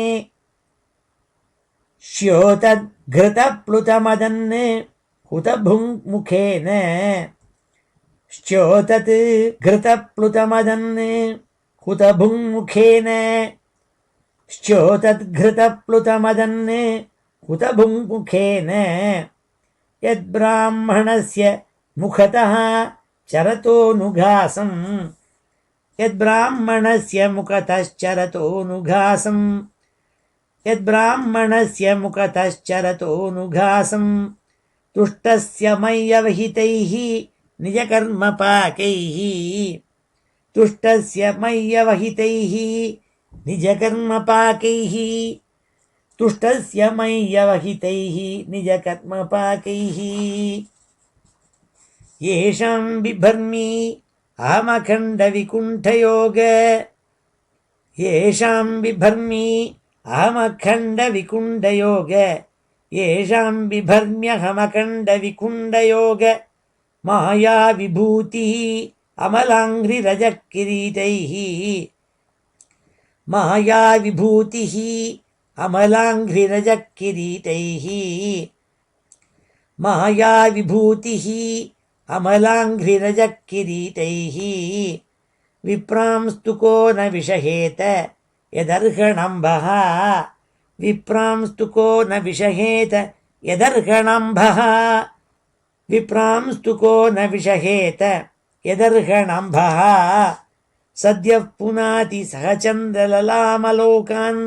श्योतद्घृतप्लुतमदन् हुतभुङ्मुखेन श्चोतत् घृतप्लुतमदन् हुतभुङ्मुखेन श्चोतद्घृतप्लुतमदन् हुतभुङ्मुखेन यद्ब्राह्मणस्य मुखतः चरतोऽनुघासं यद्ब्राह्मणस्य मुखतश्चरतोऽनुघासं यद्ब्राह्मणस्य मुखतश्चरतोऽनुघासं तुष्टस्य मय्यवहितैः निजकर्मपाकैः तुष्टस्य मय्यवहितैः निजकर्मपाकैः तुष्टस्य मय्यवहितैः निजकर्मपाकैः येषां बिभर्मि अहमखण्डविकुण्ठयोग येषां बिभर्मि अहमखण्डविकुण्डयोग येषां बिभर्म्यहमखण्डविकुण्डयोग माया विभूतिः अमलाङ्घ्रिरजः किरीटैः माया विभूतिः अमलाङ्घ्रिरजः किरीटैः माया विभूतिः अमलाङ्घ्रिरजः किरीटैः विप्रांस्तुको न विषहेत यदर्हणम्भः विप्रांस्तुको न विषहेत यदर्हणम्भः विप्रांस्तुको न विषहेत यदर्हणम्भः सद्यः पुनाति सह चन्द्रललामलोकान्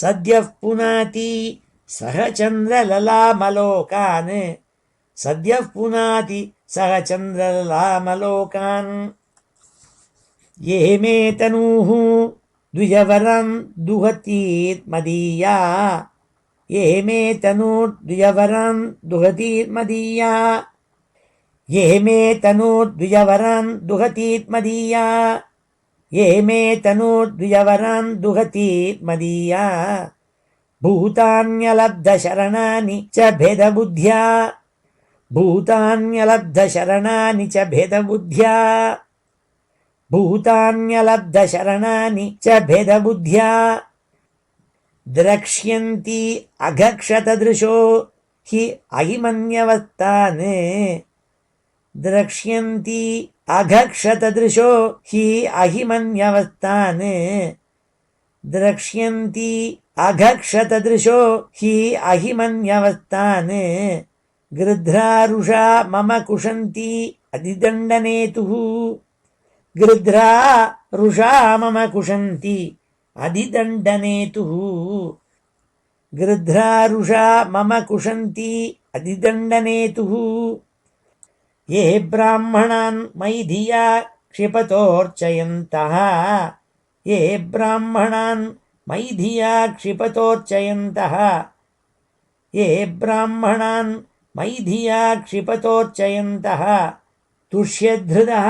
सद्यः पुनाति सह चन्द्रललामलोकान् सद्यः पुनाति सह चन्द्रललामलोकान् ये मे तनूः द्विजवरं दुहतीर्मदीया ये मे तनूर्द्विजवरं दुहतीर्मदीया ये मे तनूर्द्विजवरं दुहतीर्मदीया ये मे तनूर्द्विजवरं दुहतीर्मदीया भूतान्यलब्धशरणानि च भेदबुद्ध्या भूतान्यलब्धशरणानि च भेदबुद्ध्या भूतान्यलब्धशरणानि च भेदबुद्ध्या द्रक्ष्यन्ति अघक्षतदृशो हि अहिमन्यवस्थान् द्रक्ष्यन्ति अघक्षतदृशो हि अहिमन्यवस्थान् द्रक्ष्यन्ति अघक्षतदृशो हि अहिमन्यवस्थान् गृध्रारुषा मम कुशन्ति अधिदण्डनेतुः गृध्रा रुषा मम कुशन्ति अधिदण्डनेतुः गृध्रा रुषा मम कुशन्ति अधिदण्डनेतुः ये ब्राह्मणान् मैधिया क्षिपतोर्चयन्तः ये ब्राह्मणान् मैधिया क्षिपतोर्चयन्तः ये ब्राह्मणान् मैधिया क्षिपतोर्चयन्तः तुष्यधृदः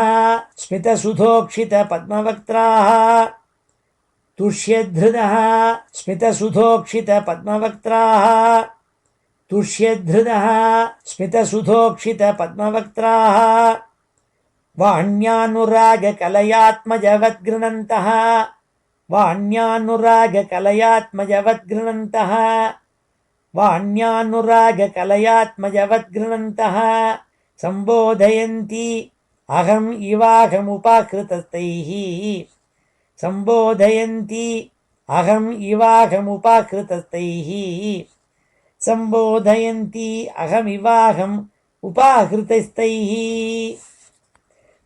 स्मितसुधोक्षितपद्मवक्त्राः तुष्यधृदः स्मितसुधोक्षितपद्मवक्त्राः तुष्यधृदः स्मितसुधोक्षितपद्मवक्त्राः वाण्यानुरागकलयात्मजवद्गृणन्तः वाण्यानुरागकलयात्मजवद्गृणन्तः वाण्यानुरागकलयात्मजवद्गृणन्तः सम्बोधयन्ति अहम् इवाहमुपाकृतस्तैः सम्बोधयन्ति अहम् इवाहमुपाकृतस्तैः सम्बोधयन्ति अहमिवाहम् उपाहृतस्तैः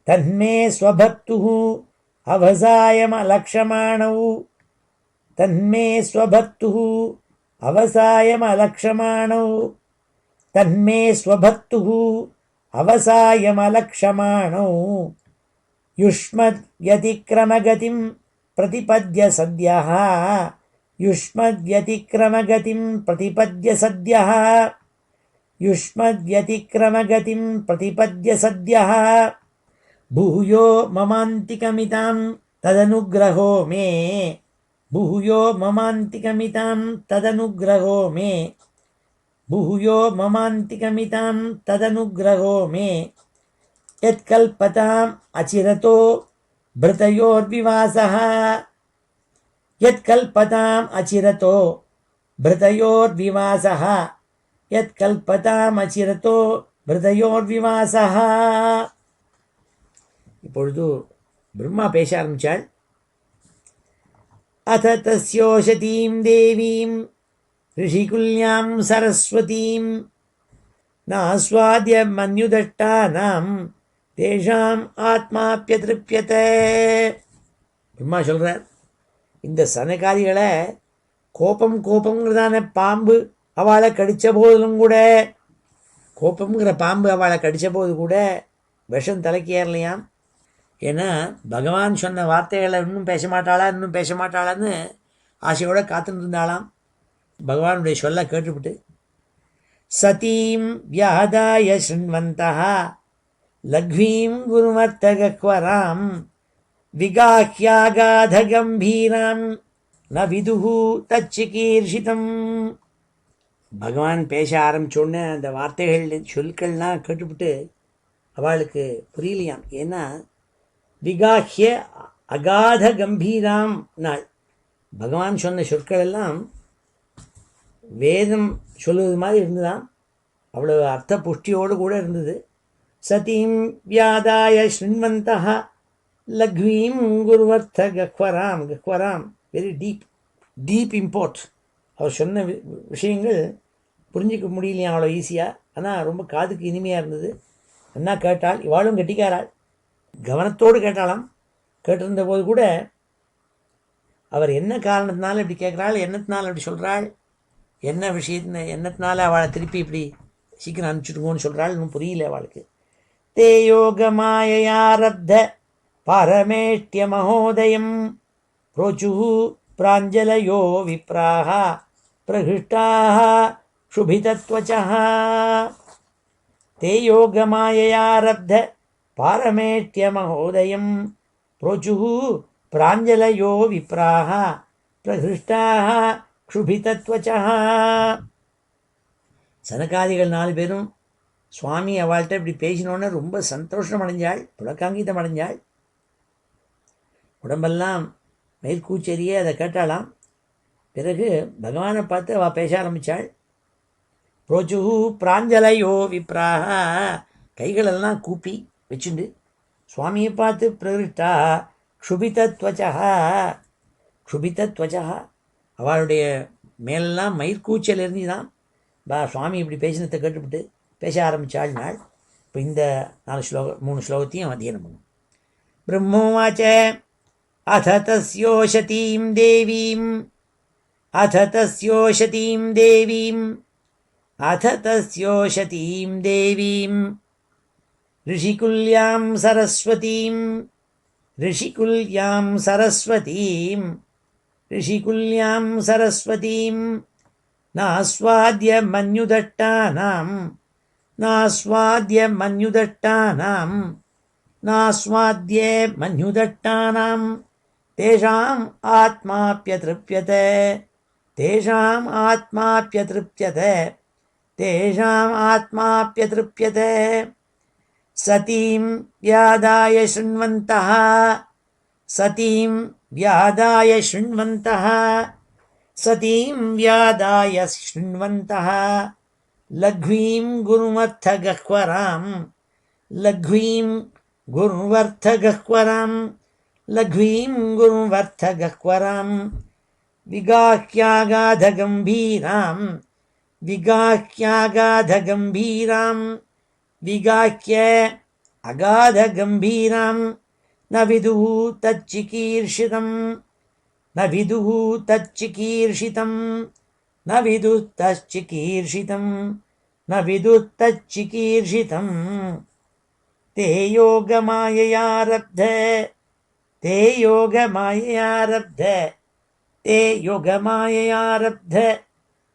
तन्मे स्वभक्तुः अवसायमलक्षमाणौ तन्मे स्वभक्तुः अवसायमलक्षमाणौ तन्मे स्वभक्तुः अवसायमलक्षमाणौ युष्मद्यतिक्रमगतिं प्रतिपद्य सद्यः युष्मद्यतिक्रमगतिं प्रतिपद्य सद्यः युष्मद्यतिक्रमगतिं प्रतिपद्य सद्यः भूयो ममान्तिकमितां तदनुग्रहो मे भूयो ममान्तिकमितां तदनुग्रहो मे भूयो ममान्तिकमितां तदनुग्रहो मे यत्कल्पताम् अचिरतो भृतयोर्विवासः यत्कल्पताम् अचिरतो भृतयोर्विवासः यत्कल्पताम् अचिरतो भृतयोर्विवासः இப்பொழுது பிரம்மா பேச ஆரம்பிச்சாள். அத தஸ்யோஷதீம் தேவீம் ரிஷிகுல்யாம் சரஸ்வதீம் நாஸ்வாத்ய மன்யுதஷ்டானாம் தேஷாம் ஆத்மாப்யதிருப்யதே. பிரம்மா சொல்கிறார், இந்த சனகாதிகளை கோபங்கிறதான பாம்பு அவளை கடித்த போதிலும் கூட கோபம்ங்கிற பாம்பு அவளை கடித்த போது கூட விஷம் தலைக்கு ஏறலையாம். ஏன்னா பகவான் சொன்ன வார்த்தைகளை இன்னும் பேச மாட்டாளான்னு ஆசையோடு காத்துன்னு இருந்தாளாம். பகவானுடைய சொல்ல கேட்டுவிட்டு சதீம் வியாதாய ஸ்ருண்வந்தः லக்வீம் குருமர்த்தகக்வராம் விகாஹ்யாகாதகம்பீராம் ந விதுஹு தச்சிகீர்ஷிதம். பகவான் பேச ஆரம்பிச்சோடனே அந்த வார்த்தைகள் சொற்கள்லாம் கேட்டுவிட்டு அவளுக்கு புரியலையாம். ஏன்னா விகாஹ்ய அகாத கம்பீராம் நாள் பகவான் சொன்ன சொற்கள் எல்லாம் வேதம் சொல்லுவது மாதிரி இருந்துதான். அவ்வளோ அர்த்த புஷ்டியோடு கூட இருந்தது. சதீம் வியாதாய ஸ்ருண்வந்தா லக்வீம் குருவர்த்த கக்வராம். கக்வராம் வெரி டீப் இம்போர்ட். அவர் சொன்ன விஷயங்கள் புரிஞ்சிக்க முடியலையா அவ்வளோ ஈஸியாக. ஆனால் ரொம்ப காதுக்கு இனிமையாக இருந்தது. என்ன கேட்டாள், இவாளும் கெட்டிக்காராள், கவனத்தோடு கேட்டாளாம். கேட்டிருந்த போது கூட அவர் என்ன காரணத்தினால இப்படி கேட்குறாள், என்னத்தினால இப்படி சொல்கிறாள், என்ன விஷயத்தின என்னத்தினால அவளை திருப்பி இப்படி சீக்கிரம் அனுப்பிச்சுட்டுங்கன்னு சொல்கிறாள், இன்னும் புரியல அவளுக்கு. தே யோகமாயாரப்த பாரமேஷ்டிய மகோதயம் ப்ரோச்சு பிராஞ்சலயோ விப்ராஹ பிரகிஷ்டாஹ சுபிதத்வச்சஹ. தே யோகமாயாரப்த பாரமேஷ்டிய மகோதயம் ப்ரோச்சு பிராஞ்சலயோ விப்ராஹ பிரகிஷ்டாஹ க்ஷுபிதத்வச்சஹ. சனகாதிகள் 4 பேரும் சுவாமி அவள்கிட்ட இப்படி பேசினோன்னே ரொம்ப சந்தோஷம் அடைஞ்சாள், புலக்காங்கீதம் அடைஞ்சாள். உடம்பெல்லாம் மேற்கூச்செறியே அதை கேட்டாளாம். பிறகு பகவானை பார்த்து அவள் பேச ஆரம்பித்தாள். புரோச்சுஹு பிராஞ்சலையோ விப்ராஹ, கைகளெல்லாம் கூப்பி வச்சுண்டு சுவாமியை பார்த்து பிரகிருஷ்டா க்ஷுபிதத்வச்சஹ. க்ஷுபிதத்வச்சஹ அவளுடைய மேலெல்லாம் மயிர்கூச்சல் இருந்துதான். சுவாமி இப்படி பேசினத்தை கேட்டுவிட்டு பேச ஆரம்பித்தாள் நாள். இப்போ இந்த 3 ஸ்லோகத்தையும் அத்தியனம் பண்ணும். பிரம்மோவாச்ச அத தஸ்யோஷதீம் தேவீம் அத தஸ்யோஷதீம் தேவீம் அத தஸ்யோஷதீம் தேவீம் ரிஷிகுல்யாம் சரஸ்வதீம் ரிஷிகுல்யாம் சரஸ்வதீம் ரிஷிகுல்யாம் சரஸ்வதீம் நாஸ்வாத்ய மன்யுதட்டானாம் நாஸ்வாத்ய மன்யுதட்டானாம் நாஸ்வாத்ய மன்யுதட்டானாம் தேஷாம் ஆத்மாப்யத்ருப்யதே தேஷாம் ஆத்மாப்யத்ருப்யதே தேஷாம் ஆத்மாப்யத்ருப்யதே. சதீம் வியாதாய ஸ்ருண்வந்தः சதீம் வியாதாய ஸ்ருண்வந்தः சதீம் வியாதாய ஸ்ருண்வந்தः லக்வீம் குருவர்த்தகஹ்வராம் லக்வீம் குருவர்த்தகஹ்வராம் லக்வீம் குருவர்த்தகஹ்வராம் விகாஹ்யாகாதகம்பீராம் விகாஹ்யாகாதகம்பீராம் விகாஹ்ய அகாதகம்பீராம் ந விதுஹு தச்சிகீர்ஷிதம் ந விதுஹு தச்சிகீர்ஷிதம் ந விது தச்சிகீர்ஷிதம் ந விது தச்சிகீர்ஷிதம். தே யோகமாயயாரப்த தே யோகமாயயாரப்த தே யோகமாயயாரப்த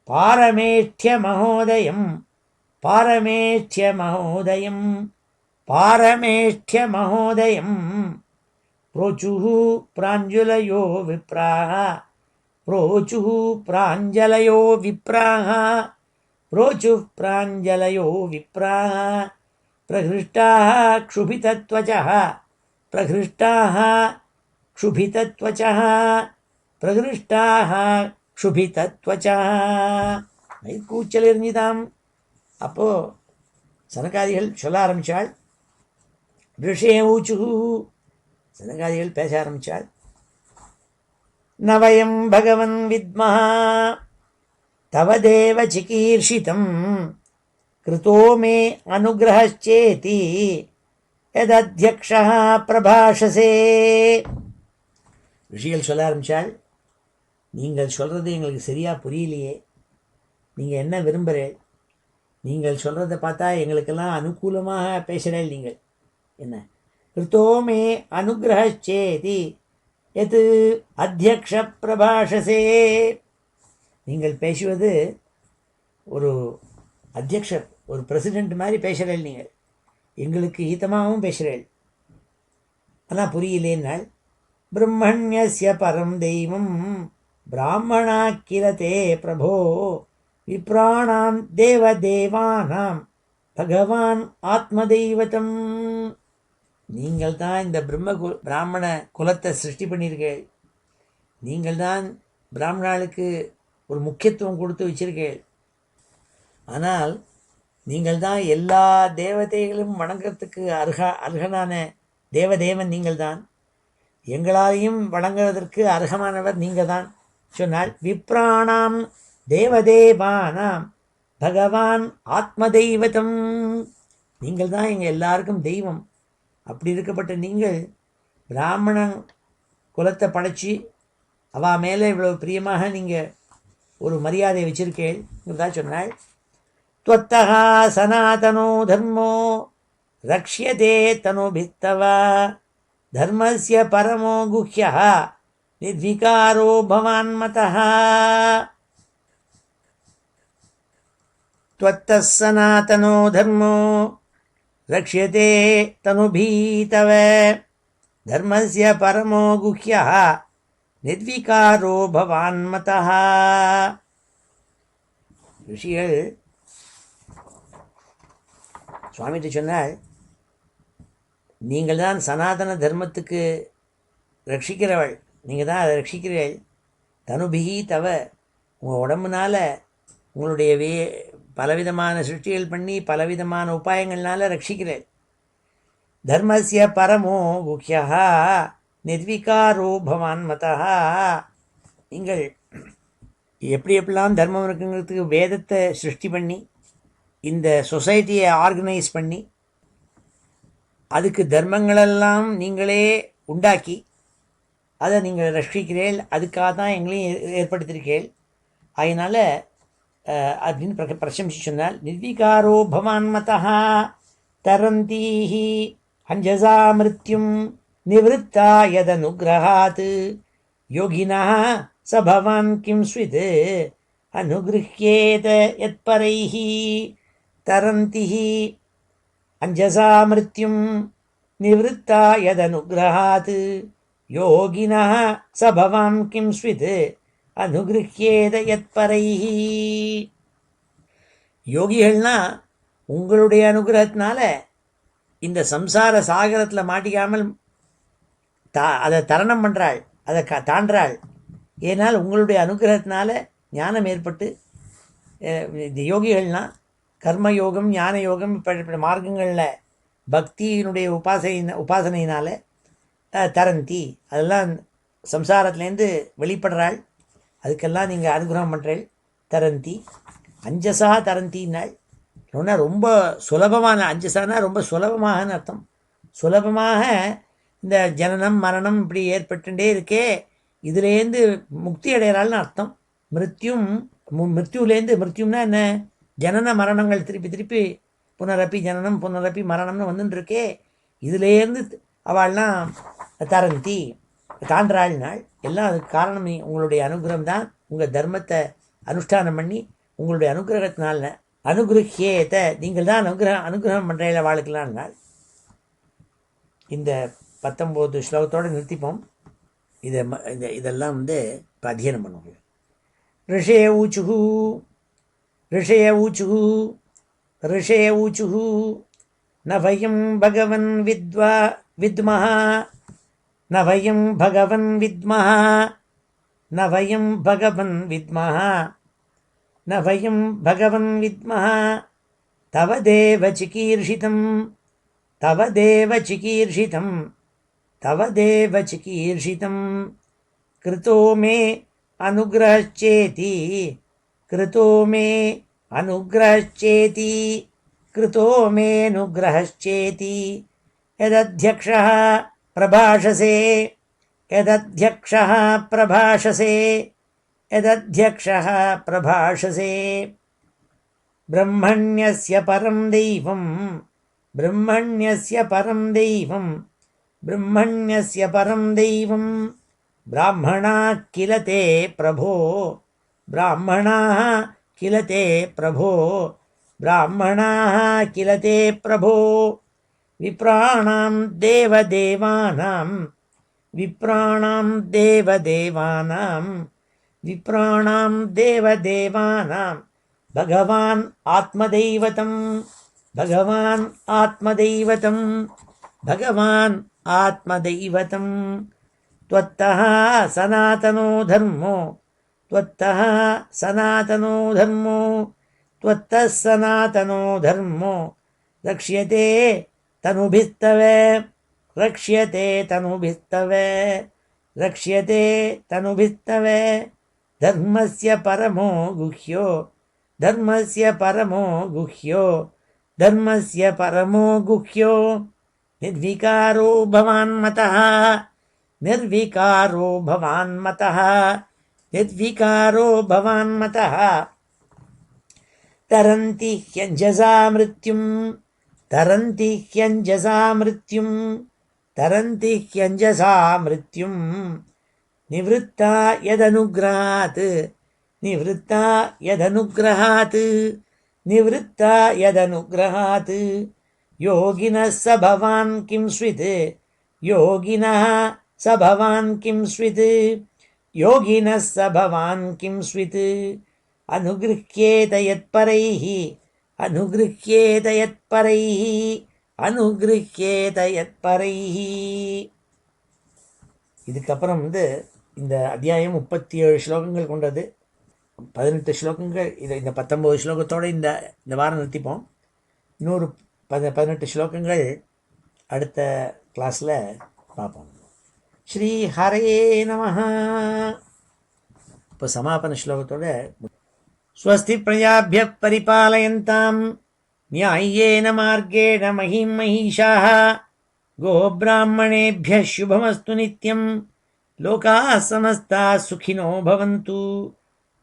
பாரமேஷ்ட்ய மகோதயம் பாரமேஷ்ட்ய மகோதயம் பாரமேஷ்ட்ய மகோதயம் ப்ரோச்சுஹு பிராஞ்சுலயோ விப்ராஹ ப்ரோச்சுஹு பிராஞ்சலயோ விப்ராஹ ப்ரோச்சுः பிராஞ்சலயோ விப்ராஹ பிரகிருஷ்டாஹ க்ஷுபிதத்வச்சஹ பிரகிருஷ்டாஹ க்ஷுபிதத்வச்சஹ பிரகிருஷ்டாஹ க்ஷுபிதத்வச்சஹ. கூச்சல் எரிஞ்சுதாம். அப்போது சனகாதிகள் சொல்ல ஆரம்பித்தாள். ரிஷே ஊச்சுஹு சனகாதிகள் பேச ஆரம்பித்தாள். நவயம் பகவன் வித்மஹ தவ தேவ சிகீர்ஷிதம் கிருதோ மே அனுகிரஹச்சேதி யதத்யக்ஷः பிரபாஷசே. ரிஷிகள் சொல்ல ஆரம்பித்தாள், நீங்கள் சொல்கிறது எங்களுக்கு சரியாக புரியலையே, நீங்கள் என்ன விரும்புகிறேன், நீங்கள் சொல்கிறத பார்த்தா எங்களுக்கெல்லாம் அனுகூலமாக பேசுகிறேன், நீங்கள் என்ன கிருத்தோமே அனுகிரஹச்சேதி எது அத்தியக்ஷ பிரபாஷசே. நீங்கள் பேசுவது ஒரு அத்தியக்ஷர் ஒரு பிரசிடெண்ட் மாதிரி பேசுகிறேன், நீங்கள் எங்களுக்கு ஹிதமாகவும் பேசுகிறேன், ஆனால் புரியலேன்னாள். பிரம்மண்யஸ்ய பரம் தெய்வம் பிராமணா கில தே பிரபோ விப்ராணாம் தேவதேவானாம் பகவான் ஆத்மதெய்வதம். நீங்கள் தான் இந்த பிராமண குலத்தை சிருஷ்டி பண்ணியிருக்கீர்கள். நீங்கள் தான் பிராமணாளுக்கு ஒரு முக்கியத்துவம் கொடுத்து வச்சிருக்கீர்கள். ஆனால் நீங்கள் தான் எல்லா தேவதைகளும் வணங்குறதுக்கு அர்ஹனான தேவதேவன் நீங்கள் தான். எங்களாலையும் வணங்குவதற்கு அர்ஹமானவர் நீங்கள் தான் சொன்னால், விப்ராணாம் தேவதேவானாம் பகவான் ஆத்மதெய்வதம். நீங்கள் தான் எங்கள் எல்லாருக்கும் தெய்வம். அப்படி இருக்கப்பட்ட நீங்கள் பிராமணன் குலத்தை படைச்சி அவா மேலே இவ்வளவு பிரியமாக நீங்கள் ஒரு மரியாதை வச்சிருக்கேன் சொன்னாள். त्वत्तः सनातनो धर्मो रक्ष्यते तनुभित्तवा धर्मस्य परमो गुह्यः निर्विकारो भवान्मतः. त्वत्तः सनातनो धर्मो रक्ष्यते तनुभितव धर्मस्य परमो गुह्यः निर्विकारो भवान्मतः. ऋषिகள் சுவாமிகிட்ட சொன்னால், நீங்கள் தான் சனாதன தர்மத்துக்கு ரட்சிக்கிறவள், நீங்கள் தான் அதை ரட்சிக்கிறீர்கள். தனுபிகி தவ, உங்கள் உடம்புனால உங்களுடைய பலவிதமான சிருஷ்டிகள் பண்ணி பலவிதமான உபாயங்கள்னால ரட்சிக்கிறேன். தர்மஸ்ய பரமோ குஹ்யா நிர்விகாரோ பவான்மதா. நீங்கள் எப்படியெல்லாம் தர்மம் இருக்குங்கிறதுக்கு வேதத்தை சிருஷ்டி பண்ணி இந்த சொசைட்டியை ஆர்கனைஸ் பண்ணி அதுக்கு தர்மங்களெல்லாம் நீங்களே உண்டாக்கி அதை நீங்கள் ரட்சிக்கிறீர்கள். அதுக்காக தான் எங்களையும் ஏற்படுத்தியிருக்கீர்கள். அதனால் அப்படின்னு பிரசம்சி சொன்னால், நிர்விகாரோ பவான்மதா தரந்தீஹி அஞ்சசா மிருத்யும் நிவృத்தா யதனுக்ரஹாத் யோகினா ச பவான் கிம் ஸ்வித் அனுகிருஹ்யேத யத்பரைஹி. தரந்திஹி அஞ்சசா மிருத்யும் நிவృத்தா யதனுக்ரஹாத் யோகினா ச பவான் கிம் ஸ்வித் அனுகிருஹ்யேத யத்பரைஹி. யோகிகள்னா உங்களுடைய அனுகிரகத்தினால இந்த சம்சார சாகரத்தில் மாட்டிக்காமல் அதை தரணம் பண்ணுறாள், அதை தாண்டாள். ஏனால் உங்களுடைய அனுகிரகத்தினால ஞானம் ஏற்பட்டு இந்த யோகிகள்னால் கர்மயோகம் ஞான யோகம் இப்படி மார்க்கங்களில் பக்தியினுடைய உபாசனையினால் தரந்தி அதெல்லாம் சம்சாரத்துலேருந்து வெளிப்படுறாள். அதுக்கெல்லாம் நீங்கள் அனுகிரகம் பண்ணுறீள். தரந்தி அஞ்சசா தரந்தின்னாள். சொன்னால் ரொம்ப சுலபமான, அஞ்சசானா ரொம்ப சுலபமாகன்னு அர்த்தம். சுலபமாக இந்த ஜனனம் மரணம் இப்படி ஏற்பட்டுட்டே இருக்கே, இதுலேருந்து முக்தி அடைகிறாள்னு அர்த்தம். மிருத்யுலேருந்து, மிருத்யும்னா என்ன, ஜனன மரணங்கள் திருப்பி திருப்பி புனரப்பி ஜனனம் புனரப்பி மரணம்னு வந்துட்டு இருக்கே, இதுலேருந்து அவள்லாம் தரந்தி தாண்டாள் நாள். எல்லாம் அதுக்கு காரணம் உங்களுடைய அனுகிரகம் தான். உங்கள் தர்மத்தை அனுஷ்டானம் பண்ணி உங்களுடைய அனுகிரகத்தினால அனுகிரகியேத நீங்கள் தான் அனுகிரகம் பண்ணுற வாழ்க்கலாம் நாள். இந்த 19 ஸ்லோகத்தோடு நிறுத்திப்போம். இதெல்லாம் இப்போ அத்தியனம் பண்ணுவோம். ரிஷய ஊச்சுஹு ரிஷய ஊச்சுஹு ரிஷய ஊச்சுஹு ந வயம் பகவன் வித்மஹ ந வயம் பகவன் வித்மஹ ந வயம் பகவன் வித்மஹ ந வயம் பகவன் வித்மஹ தவ தேவ சிகீர்ஷிதம் தவ தேவ சிகீர்ஷிதம் தவ தேவ சிகீர்ஷிதம் கிருதோ மே அனுக்ரஹ்சேதி கிருதோ மே அனுக்ரஹ்சேதி கிருதோ மே அனுக்ரஹ்சேதி யதத்யக்ஷः பிரபாஷசே யதத்யக்ஷः பிரபாஷசே யதத்யக்ஷः பிரபாஷசே பிரம்மண்யஸ்ய பரம் தெய்வம் பிரம்மண்யஸ்ய பரம் தெய்வம் பிரம்மண்யஸ்ய பரம் தெய்வம் பிராமணாः கில தே பிரபோ பிராமணாः கில தே பிரபோ பிராமணாः கில தே பிரபோ விப்ராணாம் தேவதேவானாம் विप्राणां देवदेवानां विप्राणां देवदेवानां भगवान् आत्मदैवतं भगवान् आत्मदैवतं भगवान् आत्मदैवतं त्वत्तः सनातनो धर्मो त्वत्तः सनातनो धर्मो त्वत्तः सनातनो धर्मो रक्ष्यते तनुभिस्तव रक्ष्यते तनुभिस्तव रक्ष्यते तनुभिस्तव धर्मस्य परमो गुह्यो धर्मस्य परमो गुह्यो धर्मस्य परमो गुह्यो निर्विकारो भवान्मतः निर्विकारो भवान्मतः निर्विकारो भवान्मतः तरन्ति ह्यञ्जसा मृत्युं तरन्ति ह्यञ्जसा मृत्युं तरन्ति ह्यञ्जसा मृत्युं निवृत्ता यदनुग्रहात् निवृत्ता यदनुग्रहात् निवृत्ता यदनुग्रहात् योगिनः स भवान् किं स्वित् योगिनः स भवान् किं स्वित् योगिनः स भवान् किं स्वित् अनुगृह्येत यत्परैः अनुगृह्येत यत्परैः अनुगृह्येत यत्परैः. இதுக்கப்புறம் இந்த அத்தியாயம் 37 ஸ்லோகங்கள் கொண்டது. 18 ஸ்லோகங்கள் இந்த 19 ஸ்லோகத்தோடு இந்த வாரம் நிறுத்திப்போம். இன்னொரு 18 ஸ்லோகங்கள் அடுத்த கிளாஸில் பார்ப்போம். ஸ்ரீ ஹரயே நமஹ. இப்போ சமாபன ஸ்லோகத்தோட ஸ்வஸ்தி பிரஜாभ्यः परिपालयन्तां न्याय्येन मार्गेण महीं महिषाः गोब्राह्मणेभ्यः शुभमस्तु नित्यं लोकाः समस्ताः सुखिनो भवन्तु.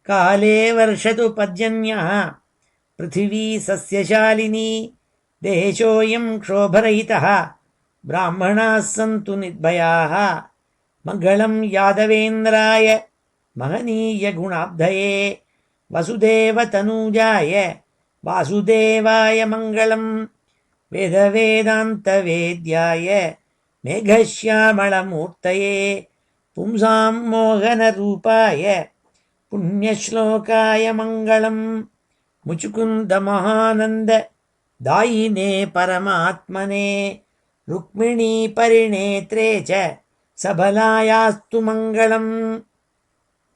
काले वर्षतु पर्जन्यः पृथिवी सस्यशालिनी देशोऽयं क्षोभरहितः ब्राह्मणाः सन्तु निर्भयाः. मङ्गलं यादवेन्द्राय महनीयगुणाब्धये वसुदेवतनूजाय वासुदेवाय मङ्गलं. वेदवेदान्तवेद्याय मेघश्यामलमूर्तये पुंसां मोहनरूपाय पुण्यश्लोकाय मङ्गलं. मुचुकुन्दमहानन्द दायिने परमात्मने रुक्मिणीपरिणेत्रे च सबलायास्तु मङ्गलम्.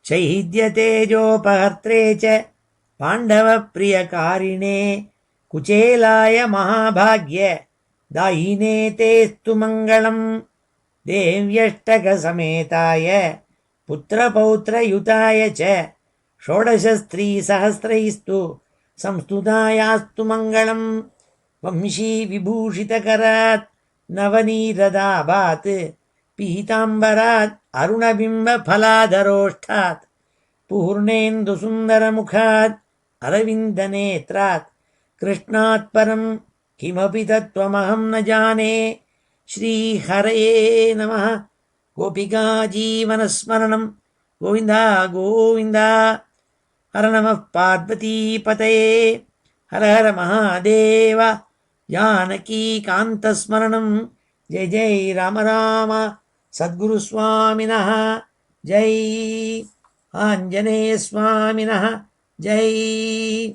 चैद्यतेजोपहर्त्रे च पाण्डवप्रियकारिणे कुचेलाय महाभाग्य दायिने तेस्तु मङ्गलम्. देव्यष्टकसमेताय पुत्रपौत्रयुताय च षोडशस्त्रीसहस्रैस्तु संस्तुतायास्तु मङ्गलम्. वंशीविभूषितकरात् नवनीरदाभात् पीताम्बरात् अरुणबिम्बफलाधरोष्ठात् पूर्णेन्दुसुन्दरमुखात् अरविन्दनेत्रात् कृष्णात् परं किमपि तत्त्वमहं न जाने. श्रीहरये नमः. गोपिकाजीवनस्मरणं गोविन्द गोविन्द. हर नमः पार्वतीपतये. हर हर महादेव. जानकीकान्तस्मरणं. जय जय राम राम. सद्गुरुस्वामिनः जय. आञ्जनेयस्वामिनः जय.